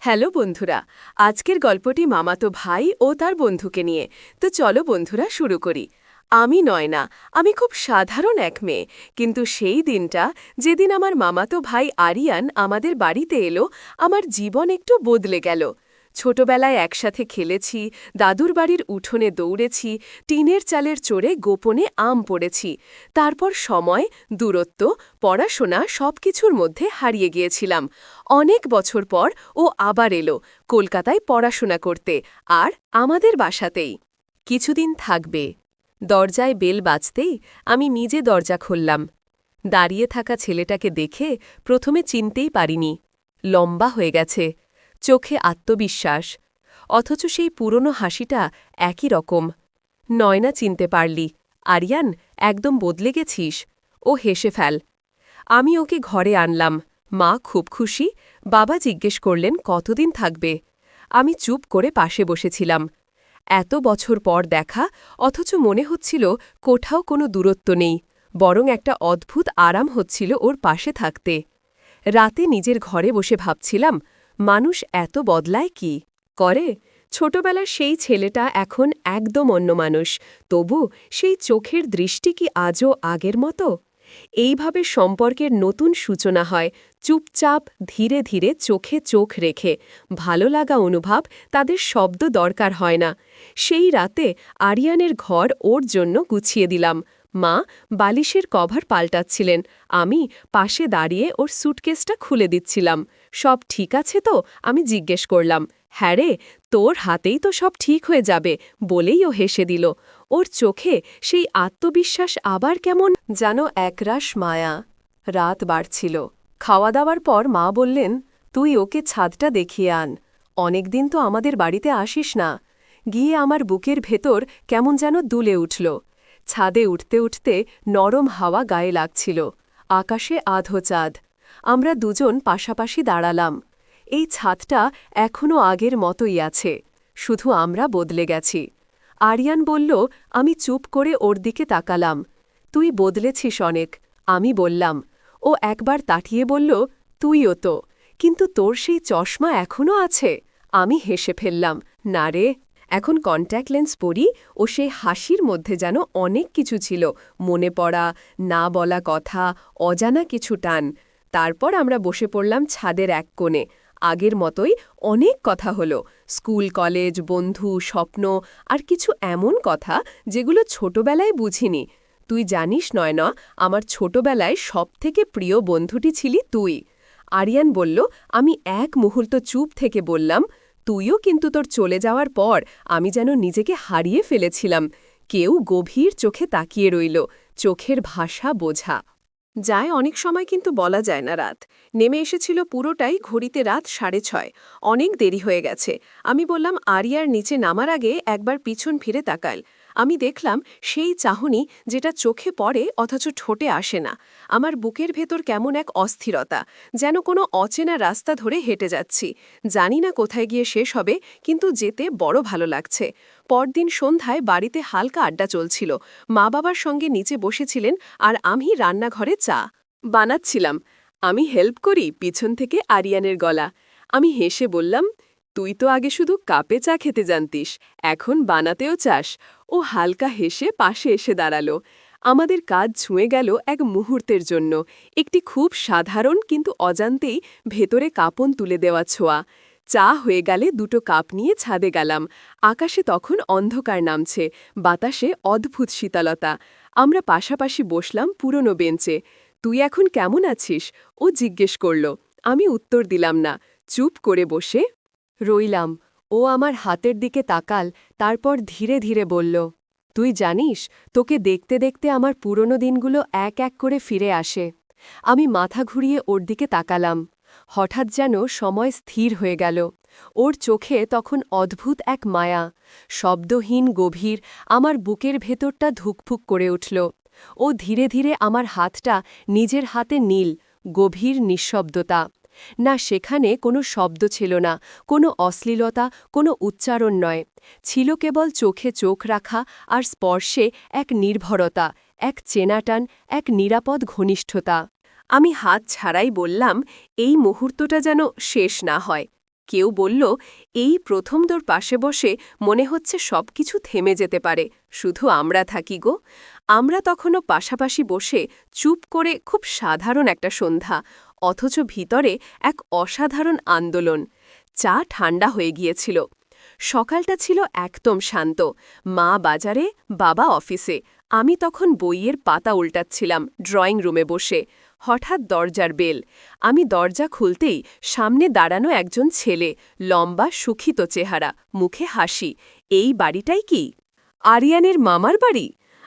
Hello বন্ধুরা, আজকের গল্পটি মামাতো ভাই ও তার বন্ধুকে নিয়ে। তো চলো বন্ধুরা শুরু করি। আমি নয়না, আমি খুব সাধারণ এক মেয়ে, কিন্তু সেই দিনটা যেদিন আমার মামাতো ভাই আরিয়ান আমাদের বাড়িতে এলো, আমার জীবন একটু বদলে গেল। ছোটবেলায় একসাথে খেলেছি, দাদুর বাড়ির উঠোনে দৌড়েছি, টিনের চালের চড়ে গোপনে আম পড়েছি। তারপর সময়, দূরত্ব, পড়াশোনা সবকিছুর মধ্যে হারিয়ে গিয়েছিলাম। অনেক বছর পর ও আবার এলো কলকাতায় পড়াশোনা করতে, আর আমাদের বাসাতেই। কিছুদিন থাকবে। দরজায় বেল বাজতেই আমি নিজে দরজা খুললাম। দাঁড়িয়ে থাকা ছেলেটাকে দেখে প্রথমে চিনতেই পারিনি। লম্বা হয়ে গেছে, চোখে আত্মবিশ্বাস, অথচ সেই পুরনো হাসিটা একই রকম। নয়না চিনতে পারলি, আরিয়ান একদম বদলে গেছিস। ও হেসে ফেল। আমি ওকে ঘরে আনলাম। মা খুব খুশি। বাবা জিজ্ঞেস করলেন কতদিন থাকবে। আমি চুপ করে পাশে বসেছিলাম। এত বছর পর দেখা, অথচ মনে হচ্ছিল কোথাও কোনো দূরত্ব নেই, বরং একটা অদ্ভুত আরাম হচ্ছিল ওর পাশে থাকতে। রাতে নিজের ঘরে বসে ভাবছিলাম, মানুষ এত বদলায় কি করে। ছোটবেলার সেই ছেলেটা এখন একদম অন্য মানুষ, তবু সেই চোখের দৃষ্টি কি আজও আগের মতো? এইভাবে সম্পর্কের নতুন সূচনা হয়, চুপচাপ ধীরে ধীরে চোখে চোখ রেখে। ভালো লাগা অনুভব, তাদের শব্দ দরকার হয় না। সেই রাতে আরিয়ানের ঘর ওর জন্য গুছিয়ে দিলাম। মা বালিশের কভার পাল্টাচ্ছিলেন, আমি পাশে দাঁড়িয়ে ওর সুটকেসটা খুলে দিচ্ছিলাম। সব ঠিক আছে তো, আমি জিজ্ঞেস করলাম। হ্যাঁ রে, তোর হাতেই তো সব ঠিক হয়ে যাবে, বলেই ও হেসে দিল। ওর চোখে সেই আত্মবিশ্বাস আবার কেমন যেন একরাশ মায়া। রাত বাড়ছিল। খাওয়া দাওয়ার পর মা বললেন, তুই ওকে ছাদটা দেখিয়ে আন। অনেকদিন তো আমাদের বাড়িতে আসিস না। গিয়ে আমার বুকের ভেতর কেমন যেন দুলে উঠল। ছাদে উঠতে উঠতে নরম হাওয়া গায়ে লাগছিল, আকাশে আধো চাঁদ। আমরা দুজন পাশাপাশি দাঁড়ালাম। এই ছাদটা এখনও আগের মতোই আছে, শুধু আমরা বদলে গেছি। আরিয়ান বলল। আমি চুপ করে ওর দিকে তাকালাম। তুই বদলেছিস অনেক, আমি বললাম। ও একবার তাকিয়ে বলল, তুইও তো, কিন্তু তোর সেই চশমা এখনও আছে। আমি হেসে ফেললাম, না রে, এখন কন্ট্যাক্ট লেন্স পরি। ও সেই হাসির মধ্যে যেন অনেক কিছু ছিল, মনে পড়া, না বলা কথা, অজানা কিছু টান। তারপর আমরা বসে পড়লাম ছাদের এক কোণে। আগের মতোই অনেক কথা হলো, স্কুল, কলেজ, বন্ধু, স্বপ্ন, আর কিছু এমন কথা যেগুলো ছোটবেলায় বুঝিনি। তুই জানিস নয়না, আমার ছোটবেলায় সবথেকে প্রিয় বন্ধুটি ছিলি তুই। আরিয়ান বলল। আমি এক মুহূর্ত চুপ থেকে বললাম, তুইও কিন্তু তোর চলে যাওয়ার পর আমি যেন নিজেকে হারিয়ে ফেলেছিলাম। কেউ গভীর চোখে তাকিয়ে রইল, চোখের ভাষা বোঝা যায়। অনেক সময় কিন্তু বলা যায় না। রাত নেমে এসেছিল পুরোটাই, ঘড়িতে রাত 6:30। অনেক দেরি হয়ে গেছে। আমি বললাম, আরিয়ার নিচে নামার আগে একবার পিছন ফিরে তাকাল। আমি দেখলাম সেই চাহনি যেটা চোখে পড়ে অথচ ঠোঁটে আসে না। আমার বুকের ভেতর কেমন এক অস্থিরতা, যেন কোনো অচেনা রাস্তা ধরে হেঁটে যাচ্ছি। জানি না কোথায় গিয়ে শেষ হবে, কিন্তু যেতে বড় ভালো লাগছে। পরদিন সন্ধ্যায় বাড়িতে হালকা আড্ডা চলছিল। মা বাবার সঙ্গে নিচে বসেছিলেন, আর আমি রান্নাঘরে চা বানাচ্ছিলাম। আমি হেল্প করি, পিছন থেকে আরিয়ানের গলা। আমি হেসে বললাম, তুই তো আগে শুধু কাপে চা খেতে জানতিস, এখন বানাতেও চাস। ও হালকা হেসে পাশে এসে দাঁড়ালো। আমাদের কাজ ছুঁয়ে গেল এক মুহূর্তের জন্য, একটি খুব সাধারণ কিন্তু অজান্তেই ভেতরে কাঁপন তুলে দেওয়া ছোঁয়া। চা হয়ে গেলে দুটো কাপ নিয়ে ছাদে গেলাম। আকাশে তখন অন্ধকার নামছে, বাতাসে অদ্ভুত শীতলতা। আমরা পাশাপাশি বসলাম পুরনো বেঞ্চে। তুই এখন কেমন আছিস, ও জিজ্ঞেস করল। আমি উত্তর দিলাম না, চুপ করে বসে রইলাম। ও আমার হাতের দিকে তাকাল, তারপর ধীরে ধীরে বলল, তুই জানিস, তোকে দেখতে দেখতে আমার পুরনো দিনগুলো এক এক করে ফিরে আসে। আমি মাথা ঘুরিয়ে ওর দিকে তাকালাম। হঠাৎ যেন সময় স্থির হয়ে গেল। ওর চোখে তখন অদ্ভুত এক মায়া, শব্দহীন, গভীর। আমার বুকের ভেতরটা ধুকফুক করে উঠল। ও ধীরে ধীরে আমার হাতটা নিজের হাতে নিল, গভীর নিঃশব্দতা। না, সেখানে কোনো শব্দ ছিল না, কোনো অশ্লীলতা, কোনো উচ্চারণ নয়। ছিল কেবল চোখে চোখ রাখা, আর স্পর্শে এক নির্ভরতা, এক চেনাটান, এক নিরাপদ ঘনিষ্ঠতা। আমি হাত ছাড়াই বললাম, এই মুহূর্তটা যেন শেষ না হয়। কেউ বলল, এই প্রথম তোর পাশে বসে মনে হচ্ছে সবকিছু থেমে যেতে পারে, শুধু আমরা থাকি গো। আমরা তখনও পাশাপাশি বসে চুপ করে, খুব সাধারণ একটা সন্ধ্যা, অথচ ভিতরে এক অসাধারণ আন্দোলন। চা ঠান্ডা হয়ে গিয়েছিল। সকালটা ছিল একদম শান্ত। মা বাজারে, বাবা অফিসে। আমি তখন বইয়ের পাতা উল্টাচ্ছিলাম ড্রয়িং রুমে বসে। হঠাৎ দরজার বেল। আমি দরজা খুলতেই সামনে দাঁড়ানো একজন ছেলে, লম্বা সুখিত চেহারা, মুখে হাসি। এই বাড়িটাই কি আরিয়ানের মামার বাড়ি?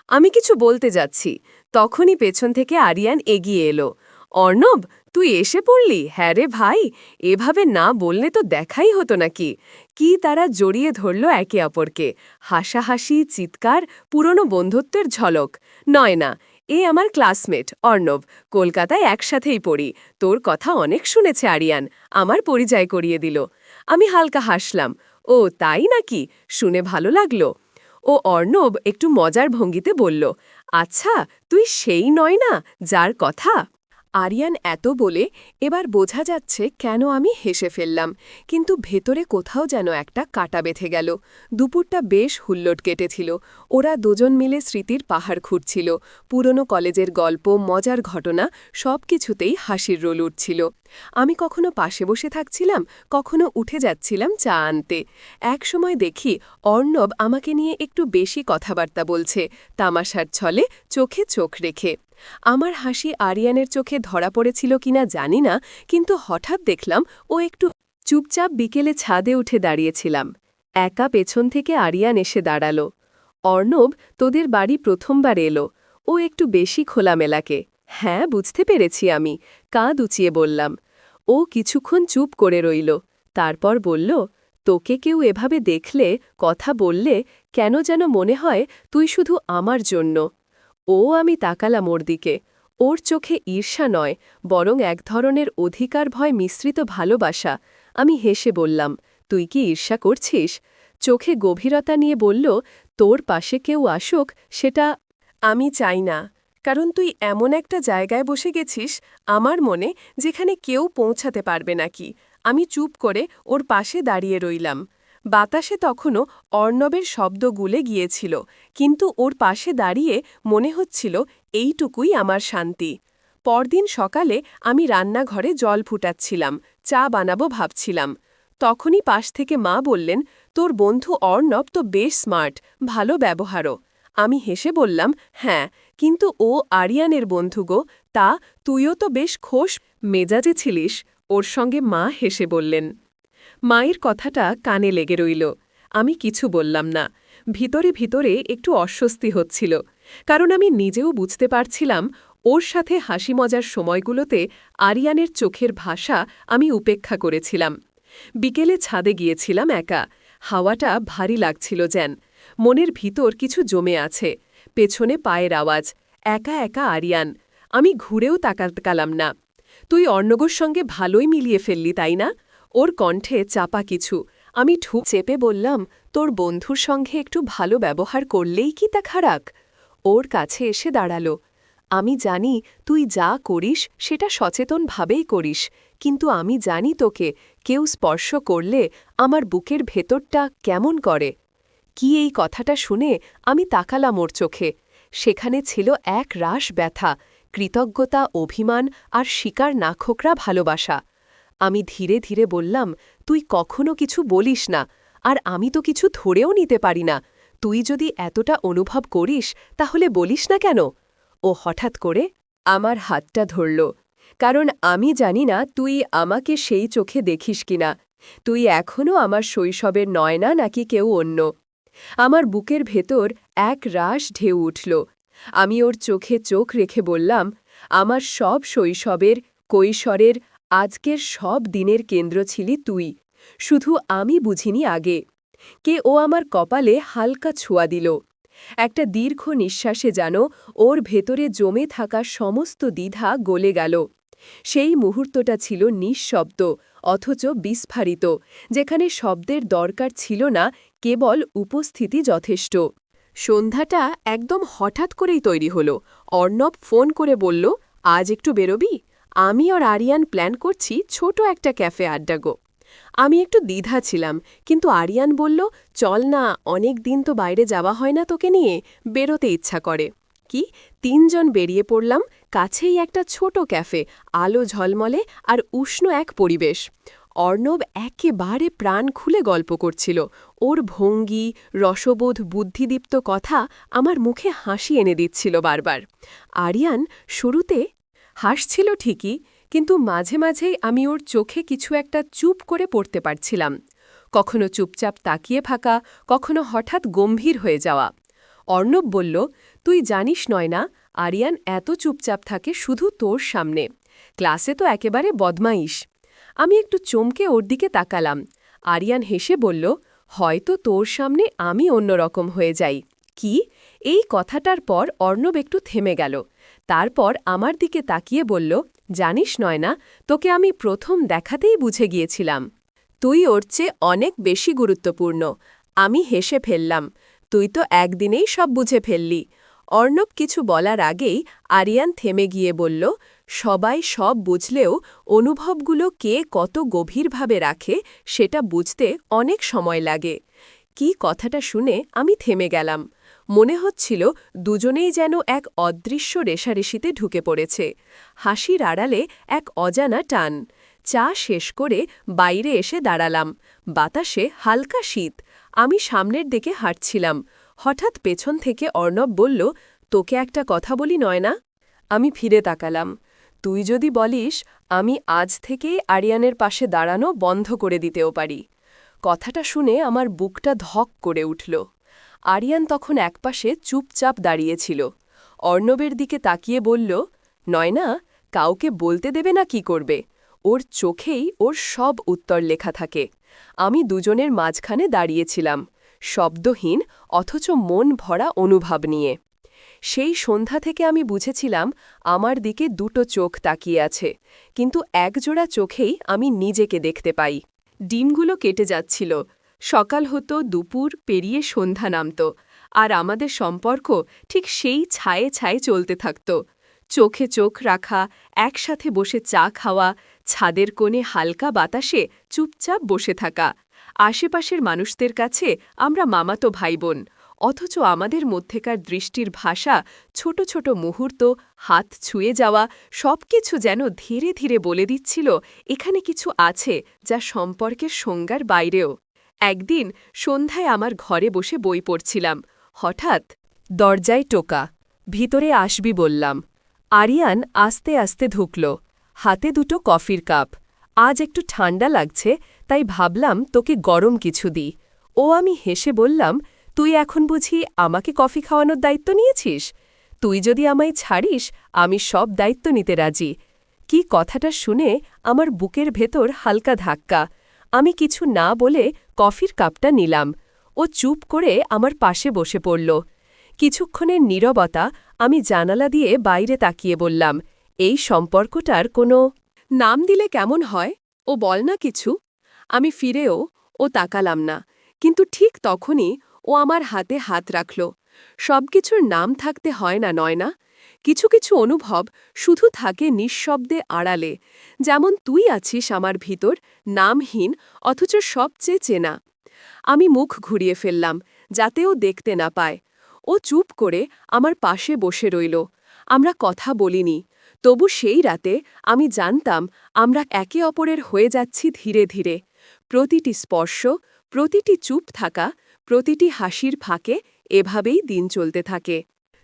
আমি কিছু বলতে যাচ্ছি, তখনই পেছন থেকে আরিয়ান এগিয়ে এলো। অর্ণব, তুই এসে পড়লি? হ্যাঁ রে ভাই, এভাবে না বললে তো দেখাই হতো নাকি। কি তারা জড়িয়ে ধরল একে অপরকে, হাসাহাসি, চিৎকার, পুরনো বন্ধুত্বের ঝলক। নয় না, এ আমার ক্লাসমেট অর্ণব, কলকাতায় একসাথেই পড়ি। তোর কথা অনেক শুনেছে আরিয়ান, আমার পরিচয় করিয়ে দিল। আমি হালকা হাসলাম। ও তাই নাকি, শুনে ভালো লাগলো। ও অর্ণব একটু মজার ভঙ্গিতে বলল, আচ্ছা, তুই সেই নয় না যার কথা। আরিয়ান এত বলে এবার বোঝা যাচ্ছে কেন আমি হেসে ফেললাম, কিন্তু ভেতরে কোথাও যেন একটা কাটা বেঁধে গেল। দুপুরটা বেশ হুল্লোড় কেটেছিল। ওরা দুজন মিলে স্মৃতির পাহাড় খুঁড়ছিল। পুরনো কলেজের গল্প, মজার ঘটনা, সব কিছুতেই হাসির রোল উঠছিল। আমি কখনো পাশে বসে থাকছিলাম, কখনো উঠে যাচ্ছিলাম চা আনতে। একসময় দেখি অর্ণব আমাকে নিয়ে একটু বেশি কথাবার্তা বলছে, তামাশার ছলে, চোখে চোখ রেখে। আমার হাসি আরিয়ানের চোখে ধরা পড়েছিল কিনা জানি না, কিন্তু হঠাৎ দেখলাম ও একটু চুপচাপ। বিকেলে ছাদে উঠে দাঁড়িয়েছিলাম একা, পেছন থেকে আরিয়ান এসে দাঁড়ালো। অর্ণব, তোদের বাড়ি প্রথমবার এলো। ও একটু বেশি খোলামেলাকে। হ্যাঁ, বুঝতে পেরেছি আমি, কাঁধ উঁচিয়ে বললাম। ও কিছুক্ষণ চুপ করে রইল, তারপর বলল, তোকে কেউ এভাবে দেখলে, কথা বললে, কেন যেন মনে হয় তুই শুধু আমার জন্য। আমি তাকালাম ওর দিকে। ওর চোখে ঈর্ষা নয়, বরং এক ধরনের অধিকার ভয় মিশ্রিত ভালোবাসা। আমি হেসে বললাম, তুই কি ঈর্ষা করছিস? চোখে গভীরতা নিয়ে বলল, তোর পাশে কেউ আসুক, সেটা আমি চাই না। কারণ তুই এমন একটা জায়গায় বসে গেছিস আমার মনে, যেখানে কেউ পৌঁছাতে পারবে নাকি। আমি চুপ করে ওর পাশে দাঁড়িয়ে রইলাম। বাতাসে তখনও অর্ণবের শব্দ গুলে গিয়েছিল, কিন্তু ওর পাশে দাঁড়িয়ে মনে হচ্ছিল এইটুকুই আমার শান্তি। পরদিন সকালে আমি রান্নাঘরে জল ফুটাচ্ছিলাম, চা বানাবো ভাবছিলাম। তখনই পাশ থেকে মা বললেন, তোর বন্ধু অর্ণব তো বেশ স্মার্ট, ভালো ব্যবহারও। আমি হেসে বললাম, হ্যাঁ, কিন্তু ও আরিয়ানের বন্ধু গো। তা তুইও তো বেশ খোশ মেজাজে ছিলিস। ওর সঙ্গে মা হেসে বললেন। মায়ের কথাটা কানে লেগে রইল। আমি কিছু বললাম না। ভিতরে ভিতরে একটু অস্বস্তি হচ্ছিল, কারণ আমি নিজেও বুঝতে পারছিলাম ওর সাথে হাসি মজার সময়গুলোতে আরিয়ানের চোখের ভাষা আমি উপেক্ষা করেছিলাম। বিকেলে ছাদে গিয়েছিলাম একা। হাওয়াটা ভারী লাগছিল যেন। মনের ভিতর কিছু জমে আছে। পেছনে পায়ের আওয়াজ, একা একা আরিয়ান। আমি ঘুরেও তাকালাম না। তুই অর্ণবর সঙ্গে ভালোই মিলিয়ে ফেললি, তাই না? ওর কণ্ঠে চাপা কিছু। আমি ঠুক চেপে বললাম, তোর বন্ধুর সঙ্গে একটু ভালো ব্যবহার করলেই কি তা খারাপ? ওর কাছে এসে দাঁড়ালো। আমি জানি তুই যা করিস সেটা সচেতনভাবেই করিস, কিন্তু আমি জানি তোকে কেউ স্পর্শ করলে আমার বুকের ভেতরটা কেমন করে। কি এই কথাটা শুনে আমি তাকালাম ওর চোখে। সেখানে ছিল এক রাশ ব্যথা, কৃতজ্ঞতা, অভিমান আর শিকার না খোকরা ভালোবাসা। আমি ধীরে ধীরে বললাম, তুই কখনো কিছু বলিস না, আর আমি তো কিছু ধরেও নিতে পারি না। তুই যদি এতটা অনুভব করিস তাহলে বলিস না কেন? ও হঠাৎ করে আমার হাতটা ধরল। কারণ আমি জানি না তুই আমাকে সেই চোখে দেখিস কিনা। তুই এখনও আমার শৈশবের নয়না নাকি কেউ অন্য। আমার বুকের ভেতর এক রাশ ঢেউ উঠল। আমি ওর চোখে চোখ রেখে বললাম, আমার সব শৈশবের, কৈশোরের, আজকের সব দিনের কেন্দ্র ছিলি তুই। শুধু আমি বুঝিনি আগে। ও আমার কপালে হালকা ছোঁয়া দিল। একটা দীর্ঘ নিঃশ্বাসে যেন ওর ভেতরে জমে থাকা সমস্ত দ্বিধা গলে গেল। সেই মুহূর্তটা ছিল নিঃশব্দ, অথচ বিস্ফারিত, যেখানে শব্দের দরকার ছিল না, কেবল উপস্থিতি যথেষ্ট। সন্ধ্যাটা একদম হঠাৎ করেই তৈরি হলো। অর্ণব ফোন করে বলল, আজ একটু বেরোবি? আমি আর আরিয়ান প্ল্যান করছি ছোট একটা ক্যাফে আড্ডা গো। আমি একটু দ্বিধা ছিলাম, কিন্তু আরিয়ান বলল, চল না, অনেক দিন তো বাইরে যাওয়া হয় না তোকে নিয়ে, বেরোতে ইচ্ছা করে। কি, তিনজন বেরিয়ে পড়লাম। কাছেই একটা ছোট ক্যাফে, আলো ঝলমলে আর উষ্ণ এক পরিবেশ। অর্ণব একেবারে প্রাণ খুলে গল্প করছিল। ওর ভঙ্গি, রসবোধ, বুদ্ধিদীপ্ত কথা আমার মুখে হাসি এনে দিচ্ছিল বারবার। আরিয়ান শুরুতে হাসছিল ঠিকই, কিন্তু মাঝে মাঝেই আমি ওর চোখে কিছু একটা চুপ করে পড়তে পারছিলাম। কখনো চুপচাপ তাকিয়ে থাকা, কখনো হঠাৎ গম্ভীর হয়ে যাওয়া। অর্ণব বলল, তুই জানিস নয়না, আরিয়ান এত চুপচাপ থাকে শুধু তোর সামনে। ক্লাসে তো একেবারে বদমাইশ। আমি একটু চমকে ওর দিকে তাকালাম। আরিয়ান হেসে বলল, হয়তো তোর সামনে আমি অন্যরকম হয়ে যাই। কি? এই কথাটার পর অর্ণব একটু থেমে গেল। তারপর আমার দিকে তাকিয়ে বলল, জানিস নয়না, তোকে আমি প্রথম দেখাতেই বুঝে গিয়েছিলাম। তুই ওর চেয়ে অনেক বেশি গুরুত্বপূর্ণ। আমি হেসে ফেললাম। তুই তো একদিনেই সব বুঝে ফেললি। অর্ণব কিছু বলার আগেই আরিয়ান থেমে গিয়ে বলল, সবাই সব বুঝলেও অনুভবগুলো কে কত গভীরভাবে রাখে সেটা বুঝতে অনেক সময় লাগে। কি কথাটা শুনে আমি থেমে গেলাম। মনে হচ্ছিল দুজনেই যেন এক অদৃশ্য রেশারেশিতে ঢুকে পড়েছে। হাসির আড়ালে এক অজানা টান। চা শেষ করে বাইরে এসে দাঁড়ালাম। বাতাসে হালকা শীত। আমি সামনের দিকে হাঁটছিলাম। হঠাৎ পেছন থেকে অর্ণব বলল, তোকে একটা কথা বলি নয়না। আমি ফিরে তাকালাম। তুই যদি বলিস, আমি আজ থেকেই আরিয়ানের পাশে দাঁড়ানো বন্ধ করে দিতেও পারি। কথাটা শুনে আমার বুকটা ধক করে উঠল। আরিয়ান তখন একপাশে চুপচাপ দাঁড়িয়েছিল। অর্ণবের দিকে তাকিয়ে বলল, নয়না, কাউকে বলতে দেবে না কি করবে? ওর চোখেই ওর সব উত্তর লেখা থাকে। আমি দুজনের মাঝখানে দাঁড়িয়েছিলাম, শব্দহীন অথচ মন ভরা অনুভব নিয়ে। সেই সন্ধ্যা থেকে আমি বুঝেছিলাম আমার দিকে দুটো চোখ তাকিয়ে আছে, কিন্তু একজোড়া চোখেই আমি নিজেকে দেখতে পাই। দিনগুলো কেটে যাচ্ছিল। সকাল হতো, দুপুর পেরিয়ে সন্ধ্যা নামত, আর আমাদের সম্পর্ক ঠিক সেই ছায়ে ছায়ে চলতে থাকত। চোখে চোখ রাখা, একসাথে বসে চা খাওয়া, ছাদের কোণে হালকা বাতাসে চুপচাপ বসে থাকা। আশেপাশের মানুষদের কাছে আমরা মামাতো ভাইবোন, অথচ আমাদের মধ্যেকার দৃষ্টির ভাষা, ছোট ছোট মুহূর্ত, হাত ছুঁয়ে যাওয়া, সবকিছু যেন ধীরে ধীরে বলে দিচ্ছিল এখানে কিছু আছে যা সম্পর্কের সংজ্ঞার বাইরেও। একদিন সন্ধ্যায় আমার ঘরে বসে বই পড়ছিলাম। হঠাৎ দরজায় টোকা। ভিতরে আসবি বললাম। আরিয়ান আস্তে আস্তে ঢুকল, হাতে দুটো কফির কাপ। আজ একটু ঠান্ডা লাগছে, তাই ভাবলাম তোকে গরম কিছু দিই। আমি হেসে বললাম, তুই এখন বুঝি আমাকে কফি খাওয়ানোর দায়িত্ব নিয়েছিস? তুই যদি আমায় ছাড়িস, আমি সব দায়িত্ব নিতে রাজি। কি কথাটা শুনে আমার বুকের ভেতর হালকা ধাক্কা। আমি কিছু না বলে কফির কাপটা নিলাম। ও চুপ করে আমার পাশে বসে পড়ল। কিছুক্ষণের নীরবতা। আমি জানালা দিয়ে বাইরে তাকিয়ে বললাম, এই সম্পর্কটার কোনো নাম দিলে কেমন হয়? ও বল না কিছু। আমি ফিরেও তাকালাম না, কিন্তু ঠিক তখনই ও আমার হাতে হাত রাখল। সবকিছুর নাম থাকতে হয় না, নয় না? কিছু কিছু অনুভব শুধু থাকে নিঃশব্দে আড়ালে, যেমন তুই আছিস আমার ভিতর, নামহীন অথচ সবচেয়ে চেনা। আমি মুখ ঘুরিয়ে ফেললাম, যাতে ও দেখতে না পায়। ও চুপ করে আমার পাশে বসে রইল। আমরা কথা বলিনি, তবু সেই রাতে আমি জানতাম আমরা একে অপরের হয়ে যাচ্ছি ধীরে ধীরে। প্রতিটি স্পর্শ, প্রতিটি চুপ থাকা, প্রতিটি হাসির ফাঁকে এভাবেই দিন চলতে থাকে।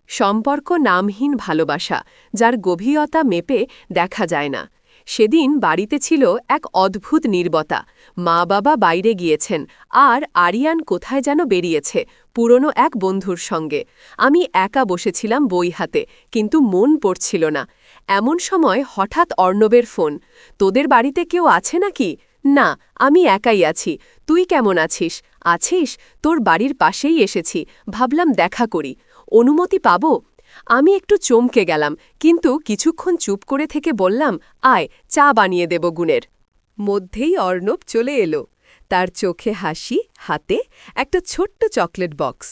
সম্পর্ক নামহীন ভালোবাসা, যার গভীরতা মেপে দেখা যায় না। সেদিন বাড়িতে ছিল এক অদ্ভুত নীরবতা। মা বাবা বাইরে গিয়েছেন, আর আরিয়ান কোথায় যেন বেরিয়েছে, পুরনো এক বন্ধুর সঙ্গে। আমি একা বসেছিলাম বই হাতে, কিন্তু মন পড়ছিল না। এমন সময় হঠাৎ অর্ণবের ফোন। তোদের বাড়িতে কেউ আছে নাকি? না, আমি একাই আছি। তুই কেমন আছিস? আছিস? তোর বাড়ির পাশেই এসেছি, ভাবলাম দেখা করি। অনুমতি পাব? আমি একটু চমকে গেলাম, কিন্তু কিছুক্ষণ চুপ করে থেকে বললাম, আয়, চা বানিয়ে দেব গুণের। মধ্যেই অর্ণব চলে এলো। তার চোখে হাসি, হাতে একটা ছোট্ট চকলেট বক্স।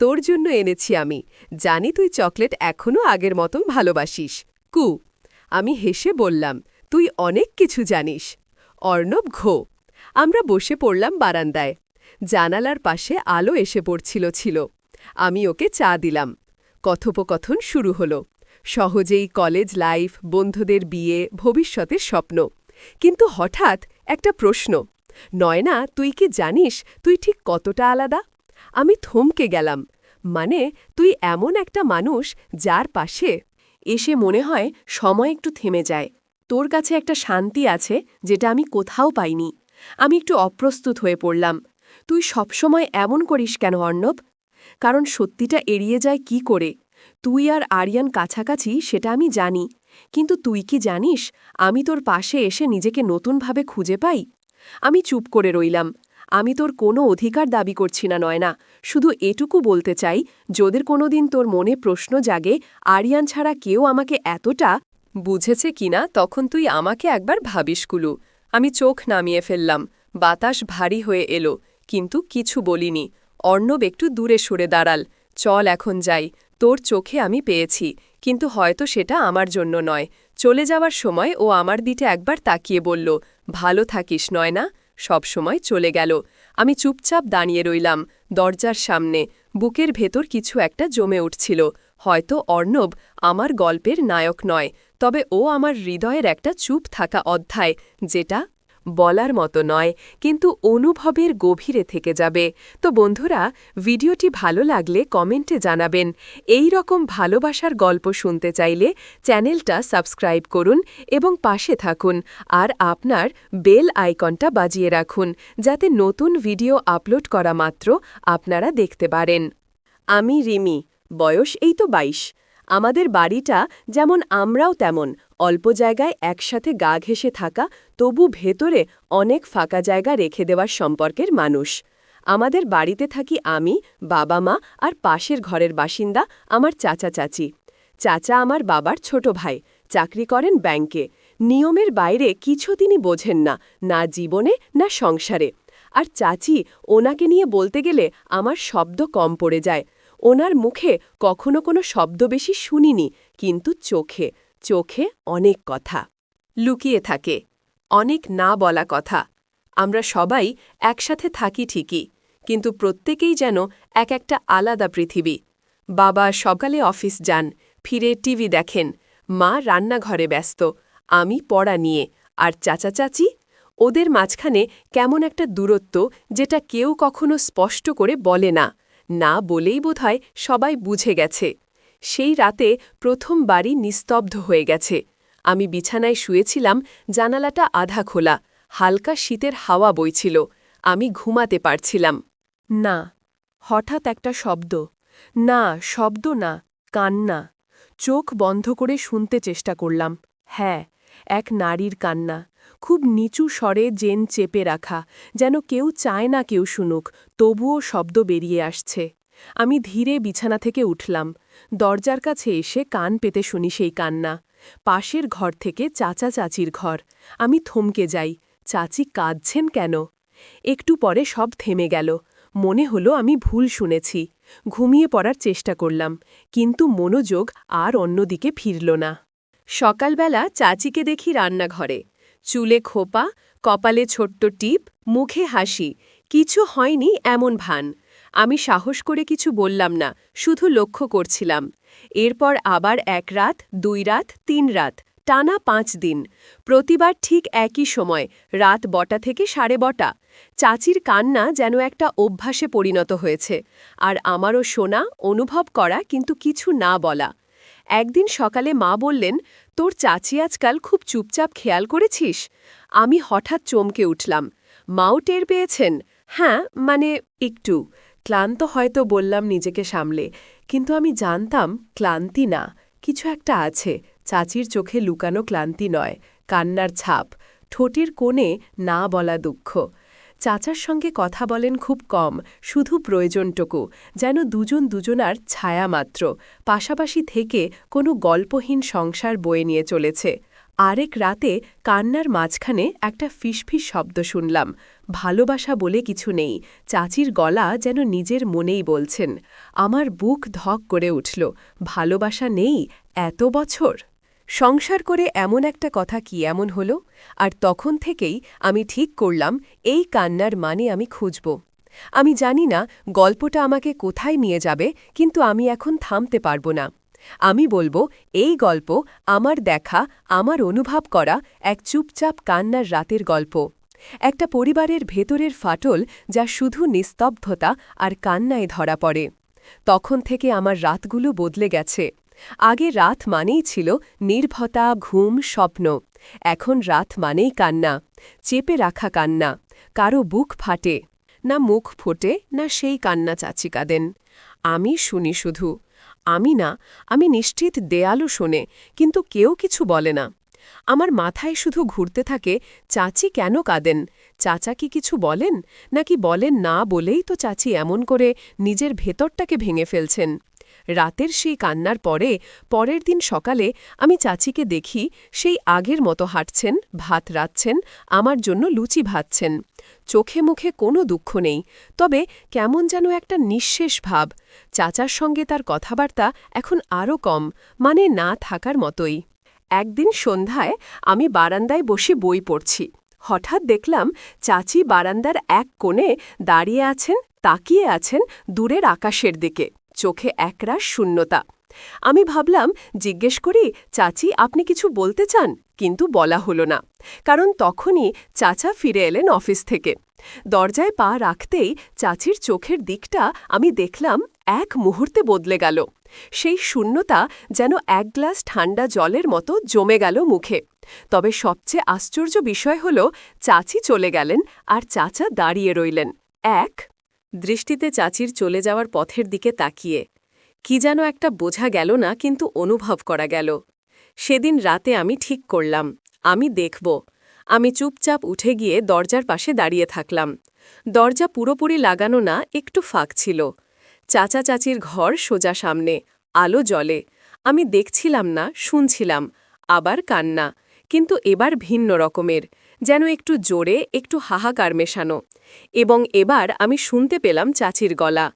তোর জন্য এনেছি আমি, জানি তুই চকলেট এখনও আগের মতন ভালোবাসিস। কু। আমি হেসে বললাম, তুই অনেক কিছু জানিস। অর্ণব ঘো। আমরা বসে পড়লাম বারান্দায়। জানালার পাশে আলো এসে পড়ছিল। আমি ওকে চা দিলাম। কথোপকথন শুরু হলো। সহজেই কলেজ লাইফ, বন্ধুদের বিয়ে, ভবিষ্যতের স্বপ্ন। কিন্তু হঠাৎ একটা প্রশ্ন, নয়না, তুই কি জানিস তুই ঠিক কতটা আলাদা? আমি থমকে গেলাম। মানে, তুই এমন একটা মানুষ যার পাশে এসে মনে হয় সময় একটু থেমে যায়। তোর কাছে একটা শান্তি আছে যেটা আমি কোথাও পাইনি। আমি একটু অপ্রস্তুত হয়ে পড়লাম। তুই সবসময় এমন করিস কেন অর্ণব? কারণ সত্যিটা এড়িয়ে যায় কি করে? তুই আর আরিয়ান কাছাকাছি সেটা আমি জানি, কিন্তু তুই কি জানিস আমি তোর পাশে এসে নিজেকে নতুনভাবে খুঁজে পাই? আমি চুপ করে রইলাম। আমি তোর কোনো অধিকার দাবি করছি না নয়না, শুধু এটুকু বলতে চাই, যদি কোনোদিন তোর মনে প্রশ্ন জাগে আরিয়ান ছাড়া কেউ আমাকে এতটা বুঝেছে কিনা, তখন তুই আমাকে একবার ভাবিস কুলু। আমি চোখ নামিয়ে ফেললাম। বাতাস ভারী হয়ে এলো, কিন্তু কিছু বলিনি। অর্ণব একটু দূরে সরে দাঁড়াল। চল এখন যাই, তোর চোখে আমি পেয়েছি, কিন্তু হয়তো সেটা আমার জন্য নয়। চলে যাওয়ার সময় ও আমার দিকে একবার তাকিয়ে বলল, ভালো থাকিস নয়না। সবসময় চলে গেল। আমি চুপচাপ দাঁড়িয়ে রইলাম দরজার সামনে। বুকের ভেতর কিছু একটা জমে উঠছিল। হয়তো অর্ণব আমার গল্পের নায়ক নয়, তবে ও আমার হৃদয়ের একটা চুপ থাকা অধ্যায়, যেটা বলার মতো নয়, কিন্তু অনুভবের গভীরে থেকে যাবে। তো বন্ধুরা, ভিডিওটি ভালো লাগলে কমেন্টে জানাবেন। এই রকম ভালোবাসার গল্প শুনতে চাইলে চ্যানেলটা সাবস্ক্রাইব করুন এবং পাশে থাকুন, আর আপনার বেল আইকনটা বাজিয়ে রাখুন, যাতে নতুন ভিডিও আপলোড করা মাত্র আপনারা দেখতে পারেন। আমি রিমি, বয়স এই তো ২২। আমাদের বাড়িটা যেমন আমরাও তেমন, অল্প জায়গায় একসাথে গা ঘেঁষে থাকা, তবু ভেতরে অনেক ফাঁকা জায়গা রেখে দেওয়ার সম্পর্কের মানুষ। আমাদের বাড়িতে থাকি আমি, বাবা মা আর পাশের ঘরের বাসিন্দা আমার চাচা চাচি। চাচা আমার বাবার ছোট ভাই, চাকরি করেন ব্যাংকে। নিয়মের বাইরে কিছু তিনি বোঝেন না, না জীবনে না সংসারে। আর চাচি, ওনাকে নিয়ে বলতে গেলে আমার শব্দ কম পড়ে যায়। ওনার মুখে কখনো কোনো শব্দ বেশি শুনিনি, কিন্তু চোখে চোখে অনেক কথা লুকিয়ে থাকে, অনেক না বলা কথা। আমরা সবাই একসাথে থাকি ঠিকই, কিন্তু প্রত্যেকেই যেন এক একটা আলাদা পৃথিবী। বাবা সকালে অফিস যান, ফিরে টিভি দেখেন। মা রান্নাঘরে ব্যস্ত, আমি পড়া নিয়ে। আর চাচা চাচি, ওদের মাঝখানে কেমন একটা দূরত্ব, যেটা কেউ কখনো স্পষ্ট করে বলে না, না বলেই বোধহয় সবাই বুঝে গেছে। সেই রাতে প্রথমবারই নিস্তব্ধ হয়ে গেছে। আমি বিছানায় শুয়েছিলাম, জানালাটা আধা খোলা, হালকা শীতের হাওয়া বইছিল। আমি ঘুমাতে পারছিলাম না। হঠাৎ একটা শব্দ, না শব্দ না, কান্না। চোখ বন্ধ করে শুনতে চেষ্টা করলাম। হ্যাঁ, এক নারীর কান্না, খুব নিচু স্বরে, জেন চেপে রাখা, যেন কেউ চায় না কেউ শুনুক, তবুও শব্দ বেরিয়ে আসছে। আমি ধীরে বিছানা থেকে উঠলাম। দরজার কাছে এসে কান পেতে শুনি সেই কান্না। পাশের ঘর থেকে চাচা চাচির ঘর। আমি থমকে যাই। চাচি কাঁদছেন কেন? একটু পরে সব থেমে গেল। মনে হলো আমি ভুল শুনেছি। ঘুমিয়ে পড়ার চেষ্টা করলাম, কিন্তু মনোযোগ আর অন্যদিকে ফিরল না। সকালবেলা চাচিকে দেখি রান্নাঘরে, চুলে খোপা, কপালে ছোট্ট টিপ, মুখে হাসি, কিছু হয়নি এমন ভান। আমি সাহস করে কিছু বললাম না, শুধু লক্ষ্য করছিলাম। এরপর আবার ১ রাত, ২ রাত, ৩ রাত, টানা ৫ দিন। প্রতিবার ঠিক একই সময়, রাত ১টা থেকে ১২:৩০। চাচির কান্না যেন একটা অভ্যাসে পরিণত হয়েছে, আর আমারও শোনা, অনুভব করা, কিন্তু কিছু না বলা। একদিন সকালে মা বললেন, তোর চাচি আজকাল খুব চুপচাপ, খেয়াল করেছিস? আমি হঠাৎ চমকে উঠলাম। মাও টের পেয়েছেন? হ্যাঁ, মানে একটু ক্লান্ত হয়তো, বললাম নিজেকে সামলে। কিন্তু আমি জানতাম ক্লান্তি না, কিছু একটা আছে। চাচির চোখে লুকানো ক্লান্তি নয়, কান্নার ছাপ, ঠোঁটের কোণে না বলা দুঃখ। চাচার সঙ্গে কথা বলেন খুব কম, শুধু প্রয়োজনটুকু, যেন দুজন দুজনার ছায়া মাত্র, পাশাপাশি থেকে কোনো গল্পহীন সংসার বয়ে নিয়ে চলেছে। আরেক রাতে কান্নার মাঝখানে একটা ফিসফিস শব্দ শুনলাম। ভালোবাসা বলে কিছু নেই, চাচির গলা যেন নিজের মনেই বলছেন। আমার বুক ধক করে উঠল। ভালোবাসা নেই এত বছর? সংসার করে এমন একটা কথা কি এমন হলো, আর তখন থেকেই আমি ঠিক করলাম এই কান্নার মানে আমি খুঁজব। আমি জানি না গল্পটা আমাকে কোথায় নিয়ে যাবে, কিন্তু আমি এখন থামতে পারব না। আমি বলবো এই গল্প আমার দেখা, আমার অনুভব করা এক চুপচাপ কান্নার রাতের গল্প। একটা পরিবারের ভেতরের ফাটল যা শুধু নিস্তব্ধতা আর কান্নায় ধরা পড়ে। তখন থেকে আমার রাতগুলো বদলে গেছে। আগে রাত মানেই ছিল নির্ভতা, ঘুম, স্বপ্ন। এখন রাত মানেই কান্না, চেপে রাখা কান্না। কারো বুক ফাটে, না মুখ ফোটে, না সেই কান্না চাচি কাঁদেন। আমি শুনি শুধু। আমি নিশ্চিত দেয়ালও শোনে, কিন্তু কেউ কিছু বলে না। আমার মাথায় শুধু ঘুরতে থাকে, চাচি কেন কাঁদেন? চাচা কি কিছু বলেন, নাকি বলেন না বলেই তো চাচি এমন করে নিজের ভেতরটাকে ভেঙে ফেলছেন? রাতের সেই কান্নার পরের দিন সকালে আমি চাচিকে দেখি সেই আগের মতো হাঁটছেন, ভাত রাঁধছেন, আমার জন্য লুচি ভাজছেন। চোখে মুখে কোনো দুঃখ নেই, তবে কেমন যেন একটা নিঃশেষ ভাব। চাচার সঙ্গে তার কথাবার্তা এখন আরও কম, মানে না থাকার মতোই। একদিন সন্ধ্যায় আমি বারান্দায় বসে বই পড়ছি। হঠাৎ দেখলাম চাচি বারান্দার এক কোণে দাঁড়িয়ে আছেন, তাকিয়ে আছেন দূরের আকাশের দিকে, চোখে একরাশ শূন্যতা। আমি ভাবলাম জিজ্ঞেস করি, চাচি আপনি কিছু বলতে চান? কিন্তু বলা হলো না, কারণ তখনই চাচা ফিরে এলেন অফিস থেকে। দরজায় পা রাখতেই চাচির চোখের দিকটা আমি দেখলাম এক মুহূর্তে বদলে গেল। সেই শূন্যতা যেন এক গ্লাস ঠান্ডা জলের মতো জমে গেল মুখে। তবে সবচেয়ে আশ্চর্য বিষয় হল, চাচি চলে গেলেন আর চাচা দাঁড়িয়ে রইলেন এক দৃষ্টিতে, চাচির চলে যাওয়ার পথের দিকে তাকিয়ে। কি যেন একটা বোঝা গেল না, কিন্তু অনুভব করা গেল। সেদিন রাতে আমি ঠিক করলাম আমি দেখব। আমি চুপচাপ উঠে গিয়ে দরজার পাশে দাঁড়িয়ে থাকলাম। দরজা পুরোপুরি লাগানো না, একটু ফাঁক ছিল। চাচা চাচির ঘর সোজা সামনে, আলো জ্বলে। আমি দেখছিলাম না, শুনছিলাম। আবার কান্না, কিন্তু এবার ভিন্ন রকমের, যেন একটু জোরে, একটু হাহাকার মেশানো। এবং এবার আমি শুনতে পেলাম চাচির গলা,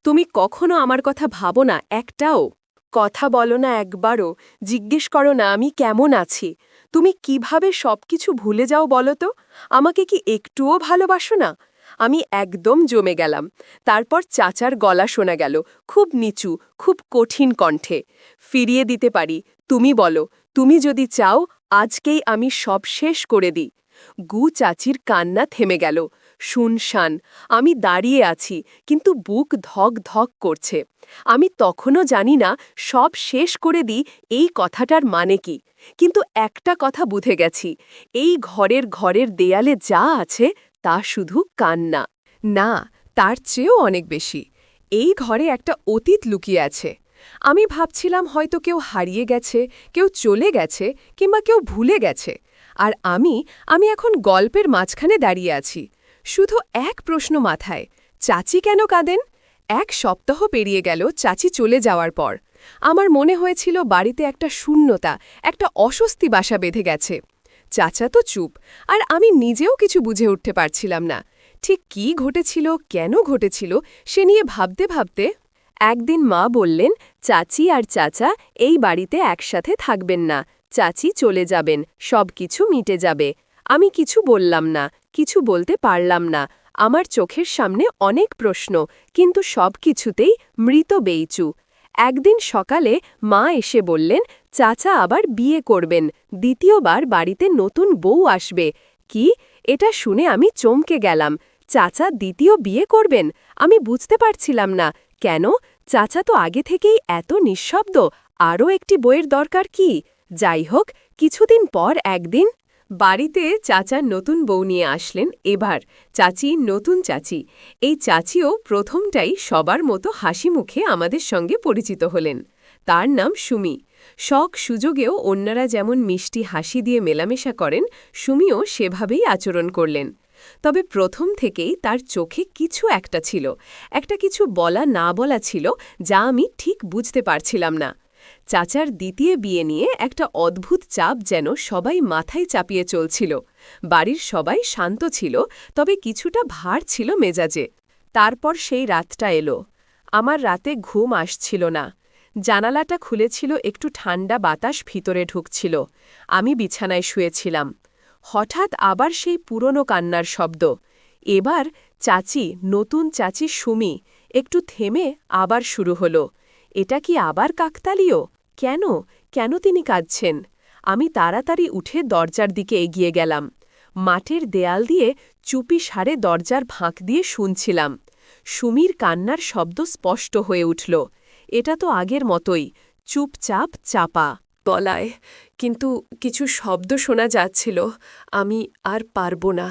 তুমি কখনো আমার কথা ভাবো না একটাও? কথা বলো না একবারও, জিজ্ঞেস করো না আমি কেমন আছি? তুমি কিভাবে সবকিছু ভুলে যাও বলো তো? আমাকে কি একটুও ভালোবাসো না? আমি একদম জমে গেলাম। তারপর চাচার গলা শোনা গেল, খুব নিচু, খুব কঠিন কণ্ঠে। ফিরিয়ে দিতে পারি, তুমি বলো। তুমি যদি চাও, আজকেই আমি সব শেষ করে দিই। চাচির কান্না থেমে গেল। শুনশান। আমি দাঁড়িয়ে আছি, কিন্তু বুক ধক ধক করছে। আমি তখনও জানি না সব শেষ করে দিই এই কথাটার মানে কি, কিন্তু একটা কথা বুঝে গেছি, এই ঘরের দেয়ালে যা আছে তা শুধু কান্না না, তার চেয়েও অনেক বেশি। এই ঘরে একটা অতীত লুকিয়ে আছে। আমি ভাবছিলাম হয়তো কেউ হারিয়ে গেছে, কেউ চলে গেছে, কিংবা কেউ ভুলে গেছে। আর আমি এখন গল্পের মাঝখানে দাঁড়িয়ে আছি, শুধু এক প্রশ্ন মাথায়, চাচি কেন কাঁদেন? এক সপ্তাহ পেরিয়ে গেল চাচি চলে যাওয়ার পর। আমার মনে হয়েছিল বাড়িতে একটা শূন্যতা, একটা অস্বস্তি বাসা বেঁধে গেছে। চাচা তো চুপ, আর আমি নিজেও কিছু বুঝে উঠতে পারছিলাম না। ঠিক কী ঘটেছিল, কেন ঘটেছিল, সে নিয়ে ভাবতে ভাবতে একদিন মা বললেন, চাচি আর চাচা এই বাড়িতে একসাথে থাকবেন না। চাচি চলে যাবেন, সব কিছু মিটে যাবে। আমি কিছু বললাম না, কিছু বলতে পারলাম না। আমার চোখের সামনে অনেক প্রশ্ন, কিন্তু সব কিছুতেই মৃত বেইচু। একদিন সকালে মা এসে বললেন, চাচা আবার বিয়ে করবেন, দ্বিতীয়বার বাড়িতে নতুন বউ আসবে। কি? এটা শুনে আমি চমকে গেলাম। চাচা দ্বিতীয় বিয়ে করবেন? আমি বুঝতে পারছিলাম না। কেন? চাচা তো আগে থেকেই এত নিঃশব্দ। আরও একটি বইয়ের দরকার কি? যাই হোক, কিছুদিন পর একদিন বাড়িতে চাচা নতুন বউ নিয়ে আসলেন। এবার চাচি, নতুন চাচি। এই চাচিও প্রথমটাই সবার মতো হাসি মুখে আমাদের সঙ্গে পরিচিত হলেন। তার নাম সুমি। শখ সুযোগেও অন্যরা যেমন মিষ্টি হাসি দিয়ে মেলামেশা করেন, সুমিও সেভাবেই আচরণ করলেন। তবে প্রথম থেকেই তার চোখে কিছু একটা ছিল, একটা কিছু বলা না বলা ছিল, যা আমি ঠিক বুঝতে পারছিলাম না। চাচার দ্বিতীয় বিয়ে নিয়ে একটা অদ্ভুত চাপ যেন সবাই মাথায় চাপিয়ে চলছিল। বাড়ির সবাই শান্ত ছিল, তবে কিছুটা ভার ছিল মেজাজে। তারপর সেই রাতটা এলো। আমার রাতে ঘুম আসছিল না। জানালাটা খুলেছিল, একটু ঠান্ডা বাতাস ভিতরে ঢুকছিল। আমি বিছানায় শুয়েছিলাম। হঠাৎ আবার সেই পুরনো কান্নার শব্দ। এবার চাচি, নতুন চাচি সুমি, একটু থেমে আবার শুরু হলো। এটা কি আবার কাকতালীয়? কেন কেন তিনি কাঁদছেন? আমি তাড়াতাড়ি উঠে দরজার দিকে এগিয়ে গেলাম। মাটির দেয়াল দিয়ে চুপি সারে দরজার ফাঁক দিয়ে শুনছিলাম। সুমির কান্নার শব্দ স্পষ্ট হয়ে উঠল। এটা তো আগের মতোই, চুপচাপ চাপা গলায়, কিন্তু কিছু শব্দ শোনা যাচ্ছিল। আমি আর পারব না।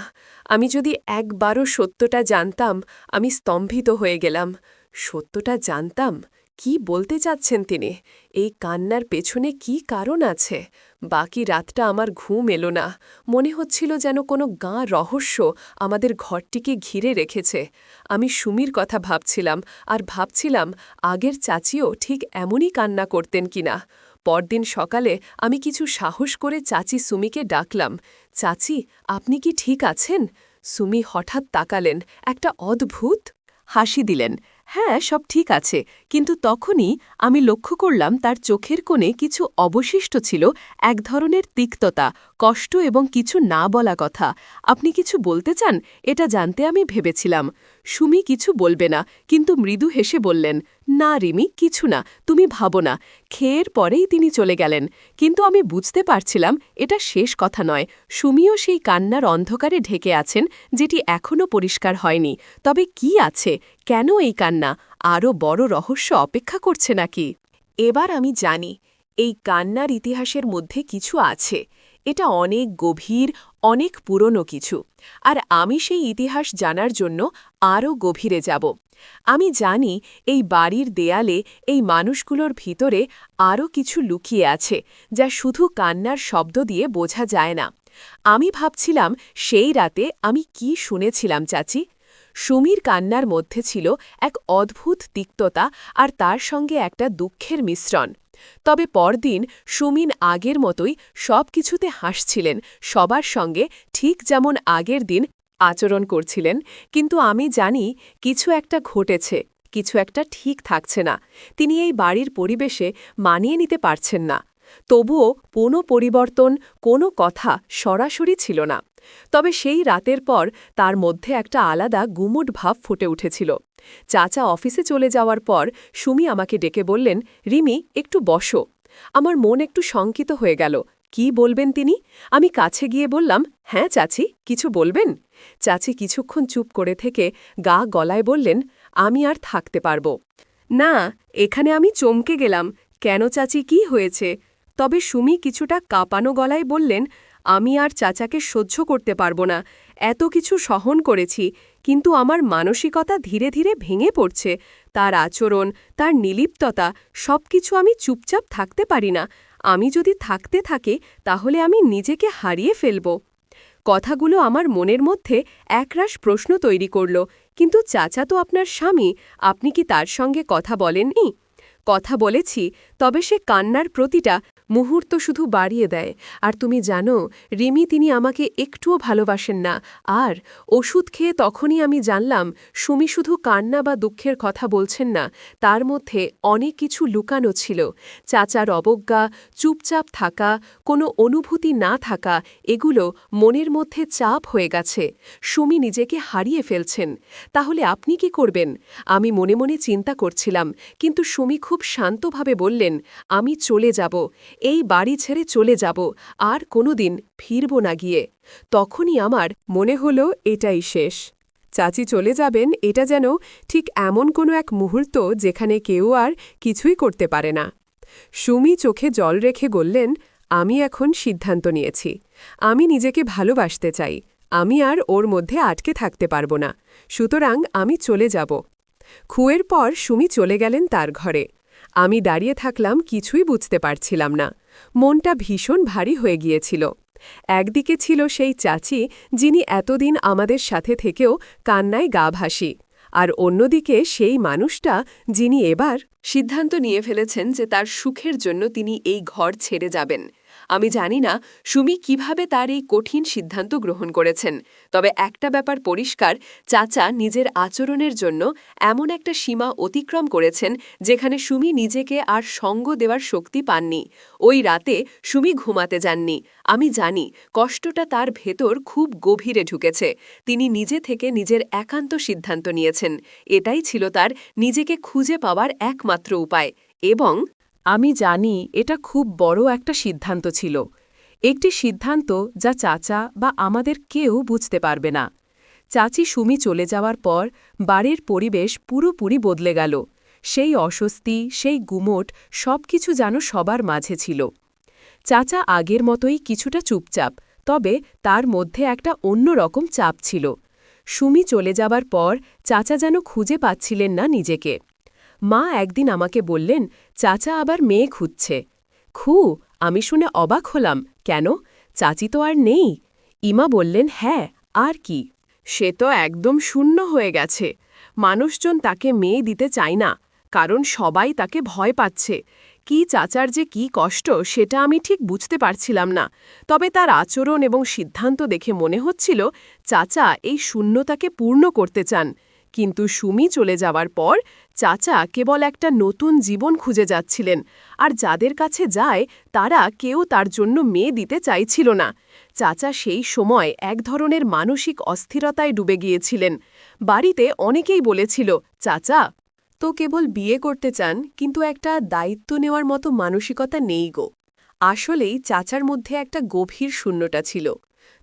আমি যদি একবারও সত্যটা জানতাম। আমি স্তম্ভিত হয়ে গেলাম। সত্যটা জানতাম? কি বলতে চাচ্ছেন তিনি? এই কান্নার পেছনে কি কারণ আছে? বাকি রাতটা আমার ঘুম এলো না। মনে হচ্ছিল যেন কোনো গাঁ রহস্য আমাদের ঘরটিকে ঘিরে রেখেছে। আমি সুমির কথা ভাবছিলাম, আর ভাবছিলাম আগের চাচিও ঠিক এমনই কান্না করতেন কিনা। পরদিন সকালে আমি কিছু সাহস করে চাচি সুমিকে ডাকলাম। চাচি, আপনি কি ঠিক আছেন? সুমি হঠাৎ তাকালেন, একটা অদ্ভুত হাসি দিলেন। হ্যাঁ, সব ঠিক আছে। কিন্তু তখনই আমি লক্ষ্য করলাম তার চোখের কোণে কিছু অবশিষ্ট ছিল, এক ধরনের তিক্ততা, কষ্ট এবং কিছু না বলা কথা। আপনি কিছু বলতে চান? এটা জানতে আমি ভেবেছিলাম। সুমি কিছু বলবে না, কিন্তু মৃদু হেসে বললেন, না রিমি, কিছু না, তুমি ভাবো না। খেয়ের পরেই তিনি চলে গেলেন। কিন্তু আমি বুঝতে পারছিলাম এটা শেষ কথা নয়। সুমিও সেই কান্নার অন্ধকারে ঢেকে আছেন, যেটি এখনও পরিষ্কার হয়নি। তবে কি আছে? কেন এই কান্না? আরও বড় রহস্য অপেক্ষা করছে নাকি? এবার আমি জানি, এই কান্নার ইতিহাসের মধ্যে কিছু আছে। এটা অনেক গভীর, অনেক পুরনো কিছু। আর আমি সেই ইতিহাস জানার জন্য আরও গভীরে যাব। আমি জানি এই বাড়ির দেয়ালে, এই মানুষগুলোর ভিতরে আরও কিছু লুকিয়ে আছে, যা শুধু কান্নার শব্দ দিয়ে বোঝা যায় না। আমি ভাবছিলাম সেই রাতে আমি কি শুনেছিলাম চাচি। সুমির কান্নার মধ্যে ছিল এক অদ্ভুত তিক্ততা, আর তার সঙ্গে একটা দুঃখের মিশ্রণ। তবে পরদিন সুমিন আগের মতোই সব কিছুতে হাসছিলেন, সবার সঙ্গে ঠিক যেমন আগের দিন আচরণ করছিলেন। কিন্তু আমি জানি কিছু একটা ঘটেছে, কিছু একটা ঠিক থাকছে না। তিনি এই বাড়ির পরিবেশে মানিয়ে নিতে পারছেন না। তবুও কোনো পরিবর্তন, কোনো কথা সরাসরি ছিল না। তবে সেই রাতের পর তার মধ্যে একটা আলাদা গুমুট ভাব ফুটে উঠেছিল। চাচা অফিসে চলে যাওয়ার পর সুমি আমাকে ডেকে বললেন, রিমি, একটু বসো। আমার মন একটু শঙ্কিত হয়ে গেল। কি বলবেন তিনি? আমি কাছে গিয়ে বললাম, হ্যাঁ চাচি, কিছু বলবেন? চাচি কিছুক্ষণ চুপ করে থেকে গা গলায় বললেন, আমি আর থাকতে পারব না। এখানে আমি চমকে গেলাম। কেন চাচি, কি হয়েছে? তবে সুমি কিছুটা কাঁপানো গলায় বললেন, আমি আর চাচাকে সহ্য করতে পারব না। এত কিছু সহন করেছি, কিন্তু আমার মানসিকতা ধীরে ধীরে ভেঙে পড়ছে। তার আচরণ, তার নিলিপ্ততা, সবকিছু আমি চুপচাপ থাকতে পারি না। আমি যদি থাকতে থাকি তাহলে আমি নিজেকে হারিয়ে ফেলব। কথাগুলো আমার মনের মধ্যে একরাশ প্রশ্ন তৈরি করল। কিন্তু চাচা তো আপনার স্বামী, আপনি কি তার সঙ্গে কথা বলেননি? কথা বলেছি, তবে সে কান্নার প্রতিটা মুহূর্ত শুধু বাড়িয়ে দেয়। আর তুমি জানো রিমি, তিনি আমাকে একটুও ভালোবাসেন না। আর ওষুধ খেয়ে তখনই আমি জানলাম সুমি শুধু কান্না বা দুঃখের কথা বলছেন না, তার মধ্যে অনেক কিছু লুকানো ছিল। চাচার অবজ্ঞা, চুপচাপ থাকা, কোনো অনুভূতি না থাকা, এগুলো মনের মধ্যে চাপ হয়ে গেছে। সুমি নিজেকে হারিয়ে ফেলছেন। তাহলে আপনি কি করবেন? আমি মনে মনে চিন্তা করছিলাম, কিন্তু সুমি খুব শান্তভাবে বললেন, আমি চলে যাব, এই বাড়ি ছেড়ে চলে যাব, আর কোনোদিন ফিরব না গিয়ে। তখনই আমার মনে হলো এটাই শেষ। চাচি চলে যাবেন, এটা যেন ঠিক এমন কোনো এক মুহূর্ত যেখানে কেউ আর কিছুই করতে পারে না। সুমি চোখে জল রেখে বললেন, আমি এখন সিদ্ধান্ত নিয়েছি। আমি নিজেকে ভালোবাসতে চাই। আমি আর ওর মধ্যে আটকে থাকতে পারব না। সুতরাং আমি চলে যাব। খুয়ের পর সুমি চলে গেলেন তার ঘরে। আমি দাঁড়িয়ে থাকলাম, কিছুই বুঝতে পারছিলাম না। মনটা ভীষণ ভারী হয়ে গিয়েছিল। একদিকে ছিল সেই চাচি, যিনি এতদিন আমাদের সাথে থেকেও কান্নায় গা ভাসি, আর অন্যদিকে সেই মানুষটা যিনি এবার সিদ্ধান্ত নিয়ে ফেলেছেন যে তার সুখের জন্য তিনি এই ঘর ছেড়ে যাবেন। আমি জানি না সুমি কিভাবে তার এই কঠিন সিদ্ধান্ত গ্রহণ করেছেন, তবে একটা ব্যাপার পরিষ্কার, চাচা নিজের আচরণের জন্য এমন একটা সীমা অতিক্রম করেছেন যেখানে সুমি নিজেকে আর সঙ্গ দেওয়ার শক্তি পাননি। ওই রাতে সুমি ঘুমাতে যাননি। আমি জানি কষ্টটা তার ভেতর খুব গভীরে ঢুকেছে। তিনি নিজে থেকে নিজের একান্ত সিদ্ধান্ত নিয়েছেন। এটাই ছিল তার নিজেকে খুঁজে পাওয়ার একমাত্র উপায়। এবং আমি জানি এটা খুব বড় একটা সিদ্ধান্ত ছিল, একটি সিদ্ধান্ত যা চাচা বা আমাদের কেউ বুঝতে পারবে না। চাচি সুমি চলে যাওয়ার পর বাড়ির পরিবেশ পুরোপুরি বদলে গেল। সেই অস্বস্তি, সেই গুমোট সবকিছু যেন সবার মাঝে ছিল। চাচা আগের মতোই কিছুটা চুপচাপ, তবে তার মধ্যে একটা অন্যরকম চাপ ছিল। সুমি চলে যাবার পর চাচা যেন খুঁজে পাচ্ছিলেন না নিজেকে। মা একদিন আমাকে বললেন, চাচা আবার মেয়ে খুঁজছে। আমি শুনে অবাক হলাম, কেন? চাচি তো আর নেই। ইমা বললেন, হ্যাঁ, আর কি, সে তো একদম শূন্য হয়ে গেছে। মানুষজন তাকে মেয়ে দিতে চায় না, কারণ সবাই তাকে ভয় পাচ্ছে। কি চাচার যে কি কষ্ট সেটা আমি ঠিক বুঝতে পারছিলাম না, তবে তার আচরণ এবং সিদ্ধান্ত দেখে মনে হচ্ছিল চাচা এই শূন্যতাকে পূর্ণ করতে চান। কিন্তু সুমি চলে যাওয়ার পর চাচা কেবল একটা নতুন জীবন খুঁজে যাচ্ছিলেন, আর যাদের কাছে যায় তারা কেউ তার জন্য মেয়ে দিতে চাইছিল না। চাচা সেই সময় এক ধরনের মানসিক অস্থিরতায় ডুবে গিয়েছিলেন। বাড়িতে অনেকেই বলেছিল, চাচা তো কেবল বিয়ে করতে চান, কিন্তু একটা দায়িত্ব নেওয়ার মতো মানসিকতা নেই গো। আসলেই চাচার মধ্যে একটা গভীর শূন্যতা ছিল,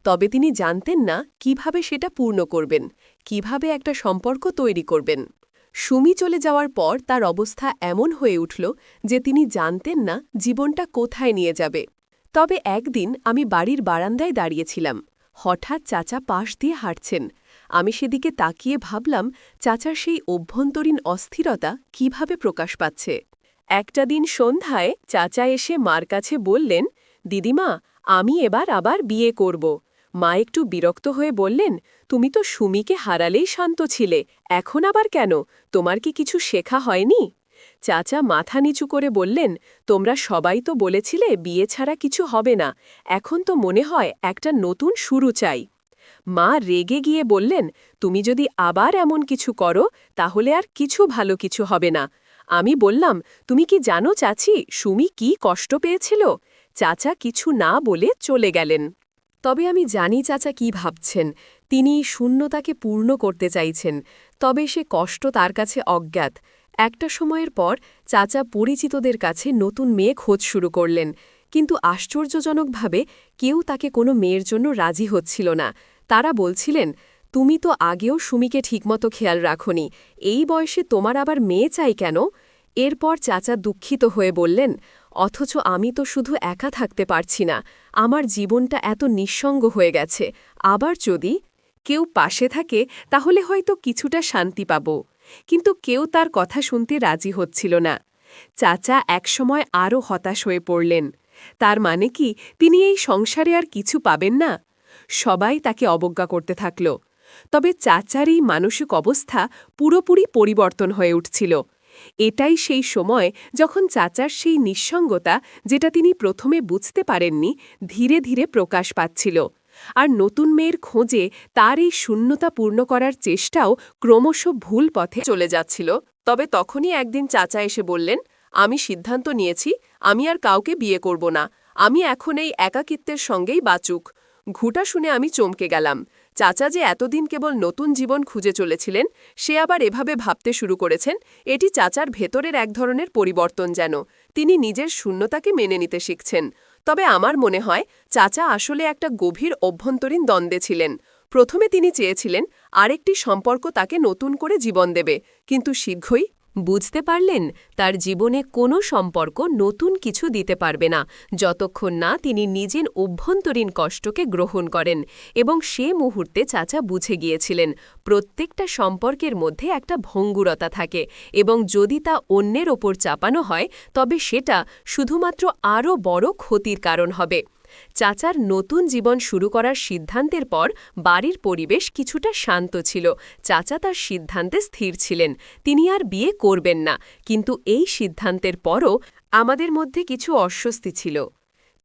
তবে তিনি জানতেন না কিভাবে সেটা পূর্ণ করবেন, কিভাবে একটা সম্পর্ক তৈরি করবেন। সুমি চলে যাওয়ার পর তার অবস্থা এমন হয়ে উঠল যে তিনি জানতেন না জীবনটা কোথায় নিয়ে যাবে। তবে একদিন আমি বাড়ির বারান্দায় দাঁড়িয়েছিলাম। হঠাৎ চাচা পাশ দিয়ে হাঁটছেন। আমি সেদিকে তাকিয়ে ভাবলাম, চাচার সেই অভ্যন্তরীণ অস্থিরতা কিভাবে প্রকাশ পাচ্ছে। একটা দিন সন্ধ্যায় চাচা এসে মার কাছে বললেন, দিদিমা, আমি এবার আবার বিয়ে করব। মা একটু বিরক্ত হয়ে বললেন, তুমি তো সুমিকে হারালেই শান্ত ছিলে, এখন আবার কেন? তোমার কি কিছু শেখা হয়নি? চাচা মাথা নিচু করে বললেন, তোমরা সবাই তো বলেছিলে বিয়ে ছাড়া কিছু হবে না, এখন তো মনে হয় একটা নতুন শুরু চাই। মা রেগে গিয়ে বললেন, তুমি যদি আবার এমন কিছু করো তাহলে আর কিছু ভালো কিছু হবে না। আমি বললাম, তুমি কি জানো চাচি সুমি কি কষ্ট পেয়েছিল? চাচা কিছু না বলে চলে গেলেন। তবে আমি জানি চাচা কি ভাবছেন। তিনি শূন্যতাকে পূর্ণ করতে চাইছেন, তবে সে কষ্ট তার কাছে অজ্ঞাত। একটা সময়ের পর চাচা পরিচিতদের কাছে নতুন মেয়ে খোঁজ শুরু করলেন, কিন্তু আশ্চর্যজনকভাবে কেউ তাকে কোনো মেয়ের জন্য রাজি হচ্ছিল না। তারা বলছিলেন, তুমি তো আগেও সুমিকে ঠিকমতো খেয়াল রাখোনি, এই বয়সে তোমার আবার মেয়ে চাই কেন? এরপর চাচা দুঃখিত হয়ে বললেন, অথচ আমি তো শুধু একা থাকতে পারছি না, আমার জীবনটা এত নিঃসঙ্গ হয়ে গেছে, আবার যদি কেউ পাশে থাকে তাহলে হয়তো কিছুটা শান্তি পাব। কিন্তু কেউ তার কথা শুনতে রাজি হচ্ছিল না। চাচা একসময় আরও হতাশ হয়ে পড়লেন। তার মানে কি তিনি এই সংসারে আর কিছু পাবেন না? সবাই তাকে অবজ্ঞা করতে থাকল। তবে চাচার এই মানসিক অবস্থা পুরোপুরি পরিবর্তন হয়ে উঠছিল। এটাই সেই সময় যখন চাচার সেই নিঃসঙ্গতা, যেটা তিনি প্রথমে বুঝতে পারেননি, ধীরে ধীরে প্রকাশ পাচ্ছিল। আর নতুন মেয়ের খোঁজে তার এই শূন্যতা পূর্ণ করার চেষ্টাও ক্রমশ ভুল পথে চলে যাচ্ছিল। তবে তখনই একদিন চাচা এসে বললেন, আমি সিদ্ধান্ত নিয়েছি, আমি আর কাউকে বিয়ে করব না, আমি এখন এই একাকিত্বের সঙ্গেই বাঁচুক। ঘুঁটা শুনে আমি চমকে গেলাম। চাচা যে এতদিন কেবল নতুন জীবন খুঁজে চলেছিলেন, সে আবার এভাবে ভাবতে শুরু করেছেন, এটি চাচার ভেতরের এক ধরনের পরিবর্তন যেন। তিনি নিজের শূন্যতাকে মেনে নিতে শিখছেন। তবে আমার মনে হয় চাচা আসলে একটা গভীর অভ্যন্তরীণ দ্বন্দ্বে ছিলেন। প্রথমে তিনি চেয়েছিলেন আরেকটি সম্পর্ক তাকে নতুন করে জীবন দেবে, কিন্তু শীঘ্রই বুঝতে পারলেন তার জীবনে কোনো সম্পর্ক নতুন কিছু দিতে পারবে না যতক্ষণ না তিনি নিজের অভ্যন্তরীণ কষ্টকে গ্রহণ করেন। এবং সে মুহূর্তে চাচা বুঝে গিয়েছিলেন প্রত্যেকটা সম্পর্কের মধ্যে একটা ভঙ্গুরতা থাকে, এবং যদি তা অন্যের ওপর চাপানো হয় তবে সেটা শুধুমাত্র আরও বড় ক্ষতির কারণ হবে। চাচার নতুন জীবন শুরু করার সিদ্ধান্তের পর বাড়ির পরিবেশ কিছুটা শান্ত ছিল। চাচা তার সিদ্ধান্তে স্থির ছিলেন, তিনি আর বিয়ে করবেন না। কিন্তু এই সিদ্ধান্তের পরও আমাদের মধ্যে কিছু অস্বস্তি ছিল।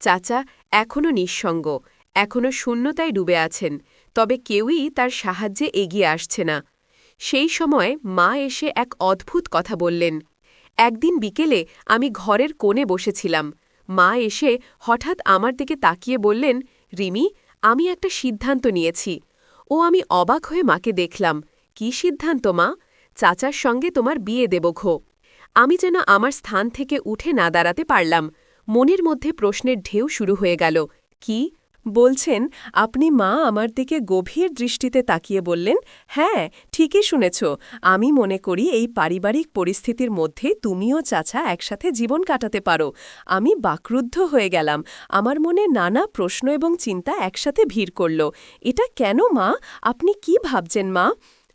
চাচা এখনও নিঃসঙ্গ, এখনও শূন্যতায় ডুবে আছেন, তবে কেউই তার সাহায্যে এগিয়ে আসছে না। সেই সময় মা এসে এক অদ্ভুত কথা বললেন। একদিন বিকেলে আমি ঘরের কোণে বসেছিলাম। মা এসে হঠাৎ আমার দিকে তাকিয়ে বললেন, রিমি, আমি একটা সিদ্ধান্ত নিয়েছি। আমি অবাক হয়ে মাকে দেখলাম। কি সিদ্ধান্ত মা? চাচার সঙ্গে তোমার বিয়ে দেব ঘো। আমি যেন আমার স্থান থেকে উঠে না দাঁড়াতে পারলাম। মনের মধ্যে প্রশ্নের ঢেউ শুরু হয়ে গেল। কি বলছেন আপনি? মা আমার দিকে গভীর দৃষ্টিতে তাকিয়ে বললেন, হ্যাঁ, ঠিকই শুনেছ। আমি মনে করি এই পারিবারিক পরিস্থিতির মধ্যে তুমিও চাচা একসাথে জীবন কাটাতে পারো। আমি বাকরুদ্ধ হয়ে গেলাম। আমার মনে নানা প্রশ্ন এবং চিন্তা একসাথে ভিড় করল। এটা কেন মা? আপনি কি ভাবছেন মা?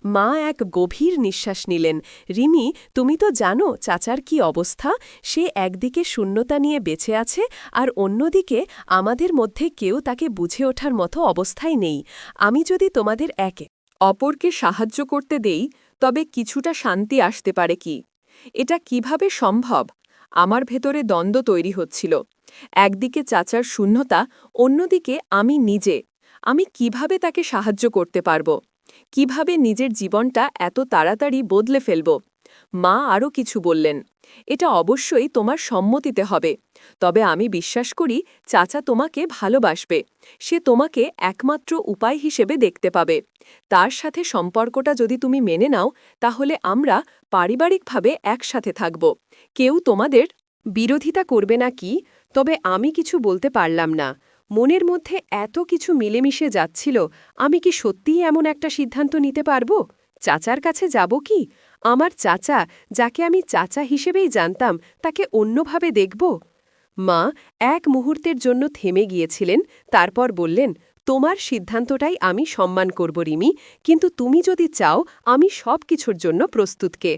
মা এক গভীর নিঃশ্বাস নিলেন। রিমি, তুমি তো জানো চাচার কি অবস্থা। সে একদিকে শূন্যতা নিয়ে বেঁচে আছে, আর অন্যদিকে আমাদের মধ্যে কেউ তাকে বুঝে ওঠার মতো অবস্থায় নেই। আমি যদি তোমাদের একে অপরকে সাহায্য করতে দেই, তবে কিছুটা শান্তি আসতে পারে কি? এটা কিভাবে সম্ভব? আমার ভেতরে দ্বন্দ্ব তৈরি হচ্ছিল। একদিকে চাচার শূন্যতা, অন্যদিকে আমি নিজে। আমি কিভাবে তাকে সাহায্য করতে পারব? কিভাবে নিজের জীবনটা এত তাড়াতাড়ি বদলে ফেলব? মা আরও কিছু বললেন। এটা অবশ্যই তোমার সম্মতিতে হবে। তবে আমি বিশ্বাস করি চাচা তোমাকে ভালোবাসবে। সে তোমাকে একমাত্র উপায় হিসেবে দেখতে পাবে। তার সাথে সম্পর্কটা যদি তুমি মেনে নাও, তাহলে আমরা পারিবারিকভাবে একসাথে থাকব। কেউ তোমাদের বিরোধিতা করবে না কি? তবে আমি কিছু বলতে পারলাম না। মনের মধ্যে এত কিছু মিলেমিশে যাচ্ছিল। আমি কি সত্যিই এমন একটা সিদ্ধান্ত নিতে পারব? চাচার কাছে যাব কি? আমার চাচা, যাকে আমি চাচা হিসেবেই জানতাম, তাকে অন্যভাবে দেখব? মা এক মুহূর্তের জন্য থেমে গিয়েছিলেন, তারপর বললেন, তোমার সিদ্ধান্তটাই আমি সম্মান করব রিমি, কিন্তু তুমি যদি চাও আমি সব কিছুর জন্য প্রস্তুতকে।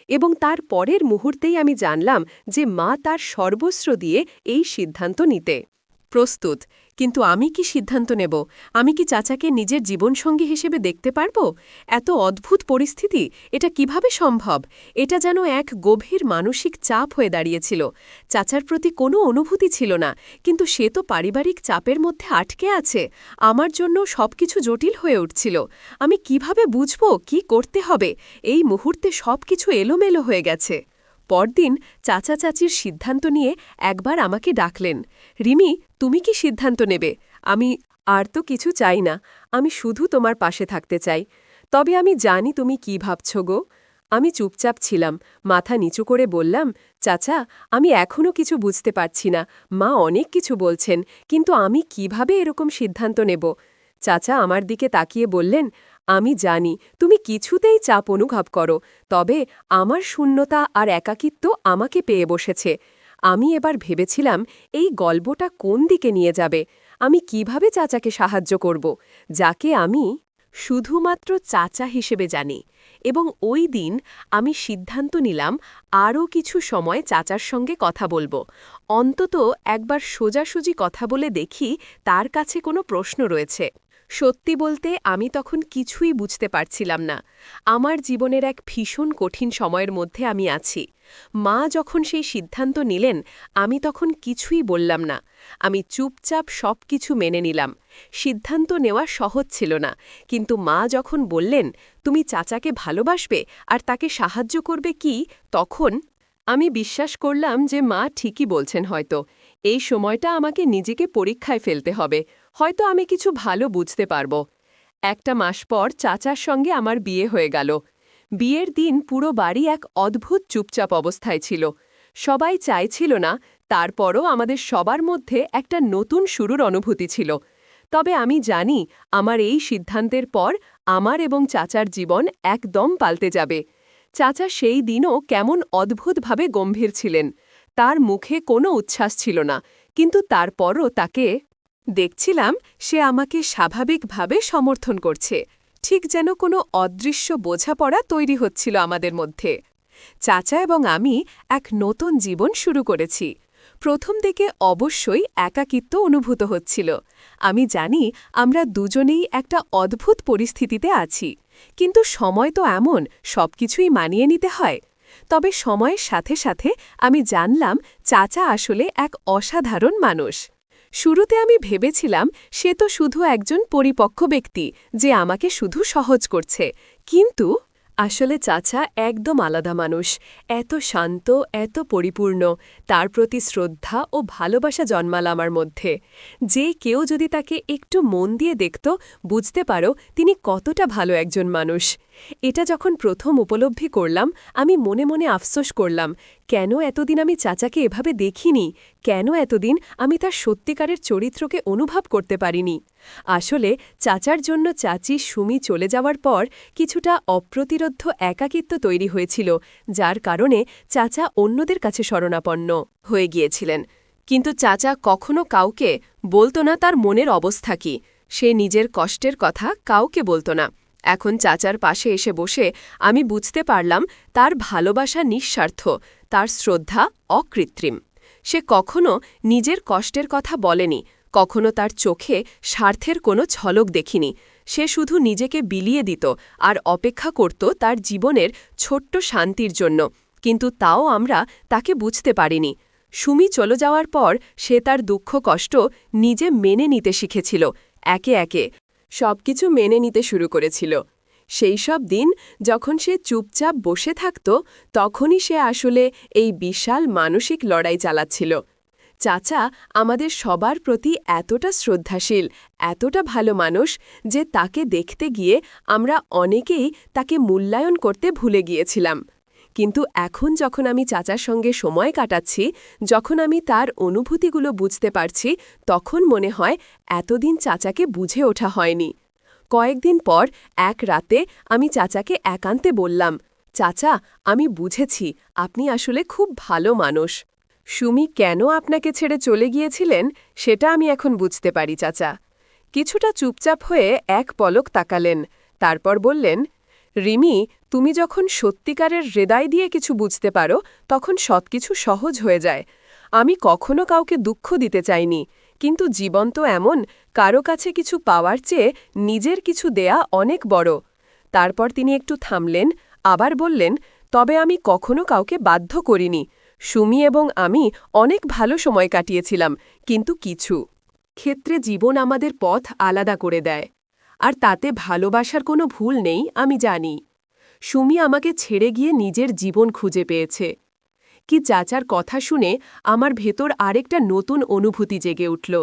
এবং তার পরের মুহূর্তেই আমি জানলাম যে মা তার সর্বস্ব দিয়ে এই সিদ্ধান্ত নিতে প্রস্তুত। কিন্তু আমি কি সিদ্ধান্ত নেব? আমি কি চাচাকে নিজের জীবনসঙ্গী হিসেবে দেখতে পারব? এত অদ্ভুত পরিস্থিতি, এটা কিভাবে সম্ভব? এটা যেন এক গভীর মানসিক চাপ হয়ে দাঁড়িয়েছিল। চাচার প্রতি কোনো অনুভূতি ছিল না, কিন্তু সে তো পারিবারিক চাপের মধ্যে আটকে আছে। আমার জন্য সবকিছু জটিল হয়ে উঠছিল। আমি কিভাবে বুঝব কি করতে হবে? এই মুহূর্তে সবকিছু এলোমেলো হয়ে গেছে। পরদিন চাচা চাচির সিদ্ধান্ত নিয়ে একবার আমাকে ডাকলেন। রিমি, তুমি কি সিদ্ধান্ত নেবে? আমি আর তো কিছু চাই না। আমি শুধু তোমার পাশে থাকতে চাই। তবে আমি জানি তুমি কি ভাবছ গো। আমি চুপচাপ ছিলাম, মাথা নিচু করে বললাম, চাচা, আমি এখনও কিছু বুঝতে পারছি না। মা অনেক কিছু বলছেন, কিন্তু আমি কিভাবে এরকম সিদ্ধান্ত নেব? চাচা আমার দিকে তাকিয়ে বললেন, আমি জানি তুমি কিছুতেই চাপ অনুভব করো, তবে আমার শূন্যতা আর একাকিত্ব আমাকে পেয়ে বসেছে। আমি এবার ভেবেছিলাম এই গল্পটা কোন দিকে নিয়ে যাবে। আমি কিভাবে চাচাকে সাহায্য করব, যাকে আমি শুধুমাত্র চাচা হিসেবে জানি। এবং ওই দিন আমি সিদ্ধান্ত নিলাম আরও কিছু সময় চাচার সঙ্গে কথা বলবো। অন্তত একবার সোজাসুজি কথা বলে দেখি তার কাছে কোনো প্রশ্ন রয়েছে। সত্যি বলতে আমি তখন কিছুই বুঝতে পারছিলাম না। আমার জীবনের এক ভীষণ কঠিন সময়ের মধ্যে আমি আছি। মা যখন সেই সিদ্ধান্ত নিলেন, আমি তখন কিছুই বললাম না। আমি চুপচাপ সব কিছু মেনে নিলাম। সিদ্ধান্ত নেওয়া সহজ ছিল না, কিন্তু মা যখন বললেন, তুমি চাচাকে ভালোবাসবে আর তাকে সাহায্য করবে কি, তখন আমি বিশ্বাস করলাম যে মা ঠিকই বলছেন। হয়তো এই সময়টা আমাকে নিজেকে পরীক্ষায় ফেলতে হবে। হয়তো আমি কিছু ভালো বুঝতে পারব। একটা মাস পর চাচার সঙ্গে আমার বিয়ে হয়ে গেল। বিয়ের দিন পুরো বাড়ি এক অদ্ভুত চুপচাপ অবস্থায় ছিল। সবাই চাইছিল না, তারপরও আমাদের সবার মধ্যে একটা নতুন শুরুর অনুভূতি ছিল। তবে আমি জানি আমার এই সিদ্ধান্তের পর আমার এবং চাচার জীবন একদম পাল্টে যাবে। চাচা সেই দিনও কেমন অদ্ভুতভাবে গম্ভীর ছিলেন। তার মুখে কোনো উচ্ছ্বাস ছিল না, কিন্তু তারপরও তাকে দেখছিলাম সে আমাকে স্বাভাবিকভাবে সমর্থন করছে, ঠিক যেন কোনো অদৃশ্য বোঝাপড়া তৈরি হচ্ছিল আমাদের মধ্যে। চাচা এবং আমি এক নতুন জীবন শুরু করেছি। প্রথম দিকে অবশ্যই একাকিত্ব অনুভূত হচ্ছিল। আমি জানি আমরা দুজনেই একটা অদ্ভুত পরিস্থিতিতে আছি, কিন্তু সময় তো এমন, সবকিছুই মানিয়ে নিতে হয়। তবে সময়ের সাথে সাথে আমি জানলাম চাচা আসলে এক অসাধারণ মানুষ। শুরুতে আমি ভেবেছিলাম সে তো শুধু একজন পরিপক্ক ব্যক্তি যে আমাকে শুধু সহজ করছে, কিন্তু আসলে চাচা একদম আলাদা মানুষ, এত শান্ত, এত পরিপূর্ণ। তার প্রতি শ্রদ্ধা ও ভালোবাসা জন্মাল আমার মধ্যে। যে কেউ যদি তাকে একটু মন দিয়ে দেখত, বুঝতে পারো তিনি কতটা ভালো একজন মানুষ। এটা যখন প্রথম উপলব্ধি করলাম, আমি মনে মনে আফসোস করলাম, কেন এতদিন আমি চাচাকে এভাবে দেখিনি, কেন এতদিন আমি তার সত্যিকারের চরিত্রকে অনুভব করতে পারিনি। আসলে চাচার জন্য চাচি সুমি চলে যাওয়ার পর কিছুটা অপ্রতিরোধ্য একাকিত্ব তৈরি হয়েছিল, যার কারণে চাচা অন্যদের কাছে শরণাপন্ন হয়ে গিয়েছিলেন। কিন্তু চাচা কখনো কাউকে বলত না তার মনের অবস্থা কি। সে নিজের কষ্টের কথা কাউকে বলত না। এখন চাচার পাশে এসে বসে আমি বুঝতে পারলাম তার ভালোবাসা নিঃস্বার্থ, তার শ্রদ্ধা অকৃত্রিম। সে কখনো নিজের কষ্টের কথা বলেনি, কখনো তার চোখে স্বার্থের কোনো ঝলক দেখিনি। সে শুধু নিজেকে বিলিয়ে দিত আর অপেক্ষা করত তার জীবনের ছোট্ট শান্তির জন্য, কিন্তু তাও আমরা তাকে বুঝতে পারিনি। সুমি চলে যাওয়ার পর সে তার দুঃখ কষ্ট নিজে মেনে নিতে শিখেছিল, একে একে সবকিছু মেনে নিতে শুরু করেছিল। সেই সব দিন যখন সে চুপচাপ বসে থাকত, তখনই সে আসলে এই বিশাল মানসিক লড়াই চালাচ্ছিল। চাচা আমাদের সবার প্রতি এতটা শ্রদ্ধাশীল, এতটা ভালো মানুষ যে তাকে দেখতে গিয়ে আমরা অনেকেই তাকে মূল্যায়ন করতে ভুলে গিয়েছিলাম। কিন্তু এখন যখন আমি চাচার সঙ্গে সময় কাটাচ্ছি, যখন আমি তার অনুভূতিগুলো বুঝতে পারছি, তখন মনে হয় এতদিন চাচাকে বুঝে ওঠা হয়নি। কয়েকদিন পর এক রাতে আমি চাচাকে একান্তে বললাম, চাচা, আমি বুঝেছি আপনি আসলে খুব ভালো মানুষ। সুমি কেন আপনাকে ছেড়ে চলে গিয়েছিলেন সেটা আমি এখন বুঝতে পারি চাচা। কিছুটা চুপচাপ হয়ে এক পলক তাকালেন, তারপর বললেন, রিমি, তুমি যখন সত্যিকারের হৃদয় দিয়ে কিছু বুঝতে পারো তখন সবকিছু সহজ হয়ে যায়। আমি কখনো কাউকে দুঃখ দিতে চাইনি, কিন্তু জীবন তো এমন, কারো কাছে কিছু পাওয়ার চেয়ে নিজের কিছু দেয়া অনেক বড়। তারপর তিনি একটু থামলেন, আবার বললেন, তবে আমি কখনো কাউকে বাধ্য করিনি। সুমি এবং আমি অনেক ভালো সময় কাটিয়েছিলাম, কিন্তু কিছু ক্ষেত্রে জীবন আমাদের পথ আলাদা করে দেয়। আর তাতে ভালোবাসার কোনো ভুল নেই, আমি জানি। সুমি আমাকে ছেড়ে গিয়ে নিজের জীবন খুঁজে পেয়েছে। কি চাচার কথা শুনে আমার ভেতর আরেকটা নতুন অনুভূতি জেগে উঠল।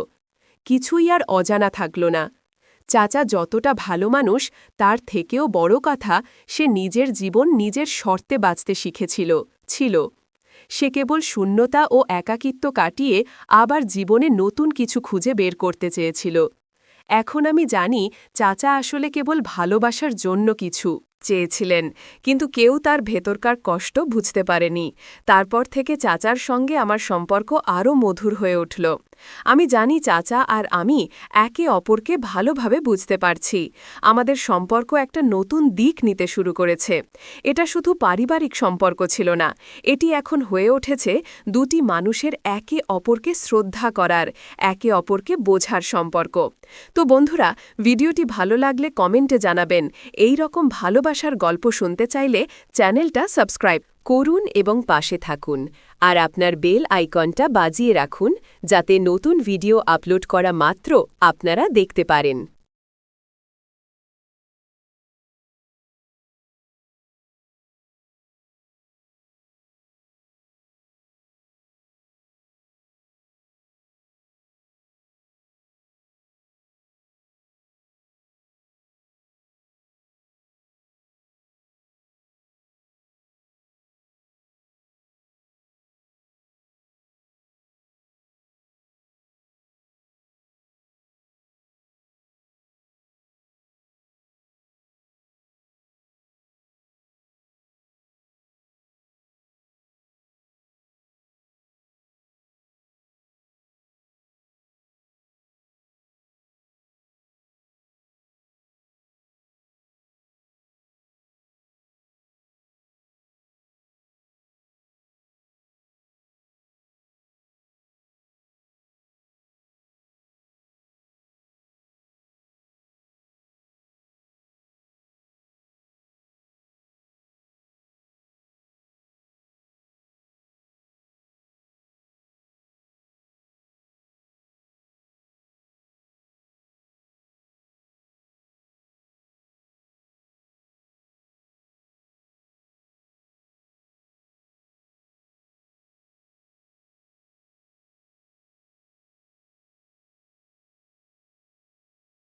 কিছুই আর অজানা থাকল না। চাচা যতটা ভালো মানুষ, তার থেকেও বড় কথা, সে নিজের জীবন নিজের শর্তে বাঁচতে শিখেছিল। সে কেবল শূন্যতা ও একাকিত্ব কাটিয়ে আবার জীবনে নতুন কিছু খুঁজে বের করতে চেয়েছিল। এখন আমি জানি চাচা আসলে কেবল ভালোবাসার জন্য কিছু চেয়েছিলেন, কিন্তু কেউ তার ভেতরকার কষ্ট বুঝতে পারেনি। তারপর থেকে চাচার সঙ্গে আমার সম্পর্ক আরও মধুর হয়ে উঠল। আমি জানি চাচা আর আমি একে অপরকে ভালোভাবে বুঝতে পারছি। আমাদের সম্পর্ক একটা নতুন দিক নিতে শুরু করেছে। এটা শুধু পারিবারিক সম্পর্ক ছিল না, এটি এখন হয়ে উঠেছে দুটি মানুষের একে অপরকে শ্রদ্ধা করার, একে অপরকে বোঝার সম্পর্ক। তো বন্ধুরা, ভিডিওটি ভালো লাগলে কমেন্টে জানাবেন। এই রকম ভালোবাসার গল্প শুনতে চাইলে চ্যানেলটা সাবস্ক্রাইব করুন এবং পাশে থাকুন। আর আপনার বেল আইকনটা বাজিয়ে রাখুন, যাতে নতুন ভিডিও আপলোড করা মাত্র আপনারা দেখতে পারেন।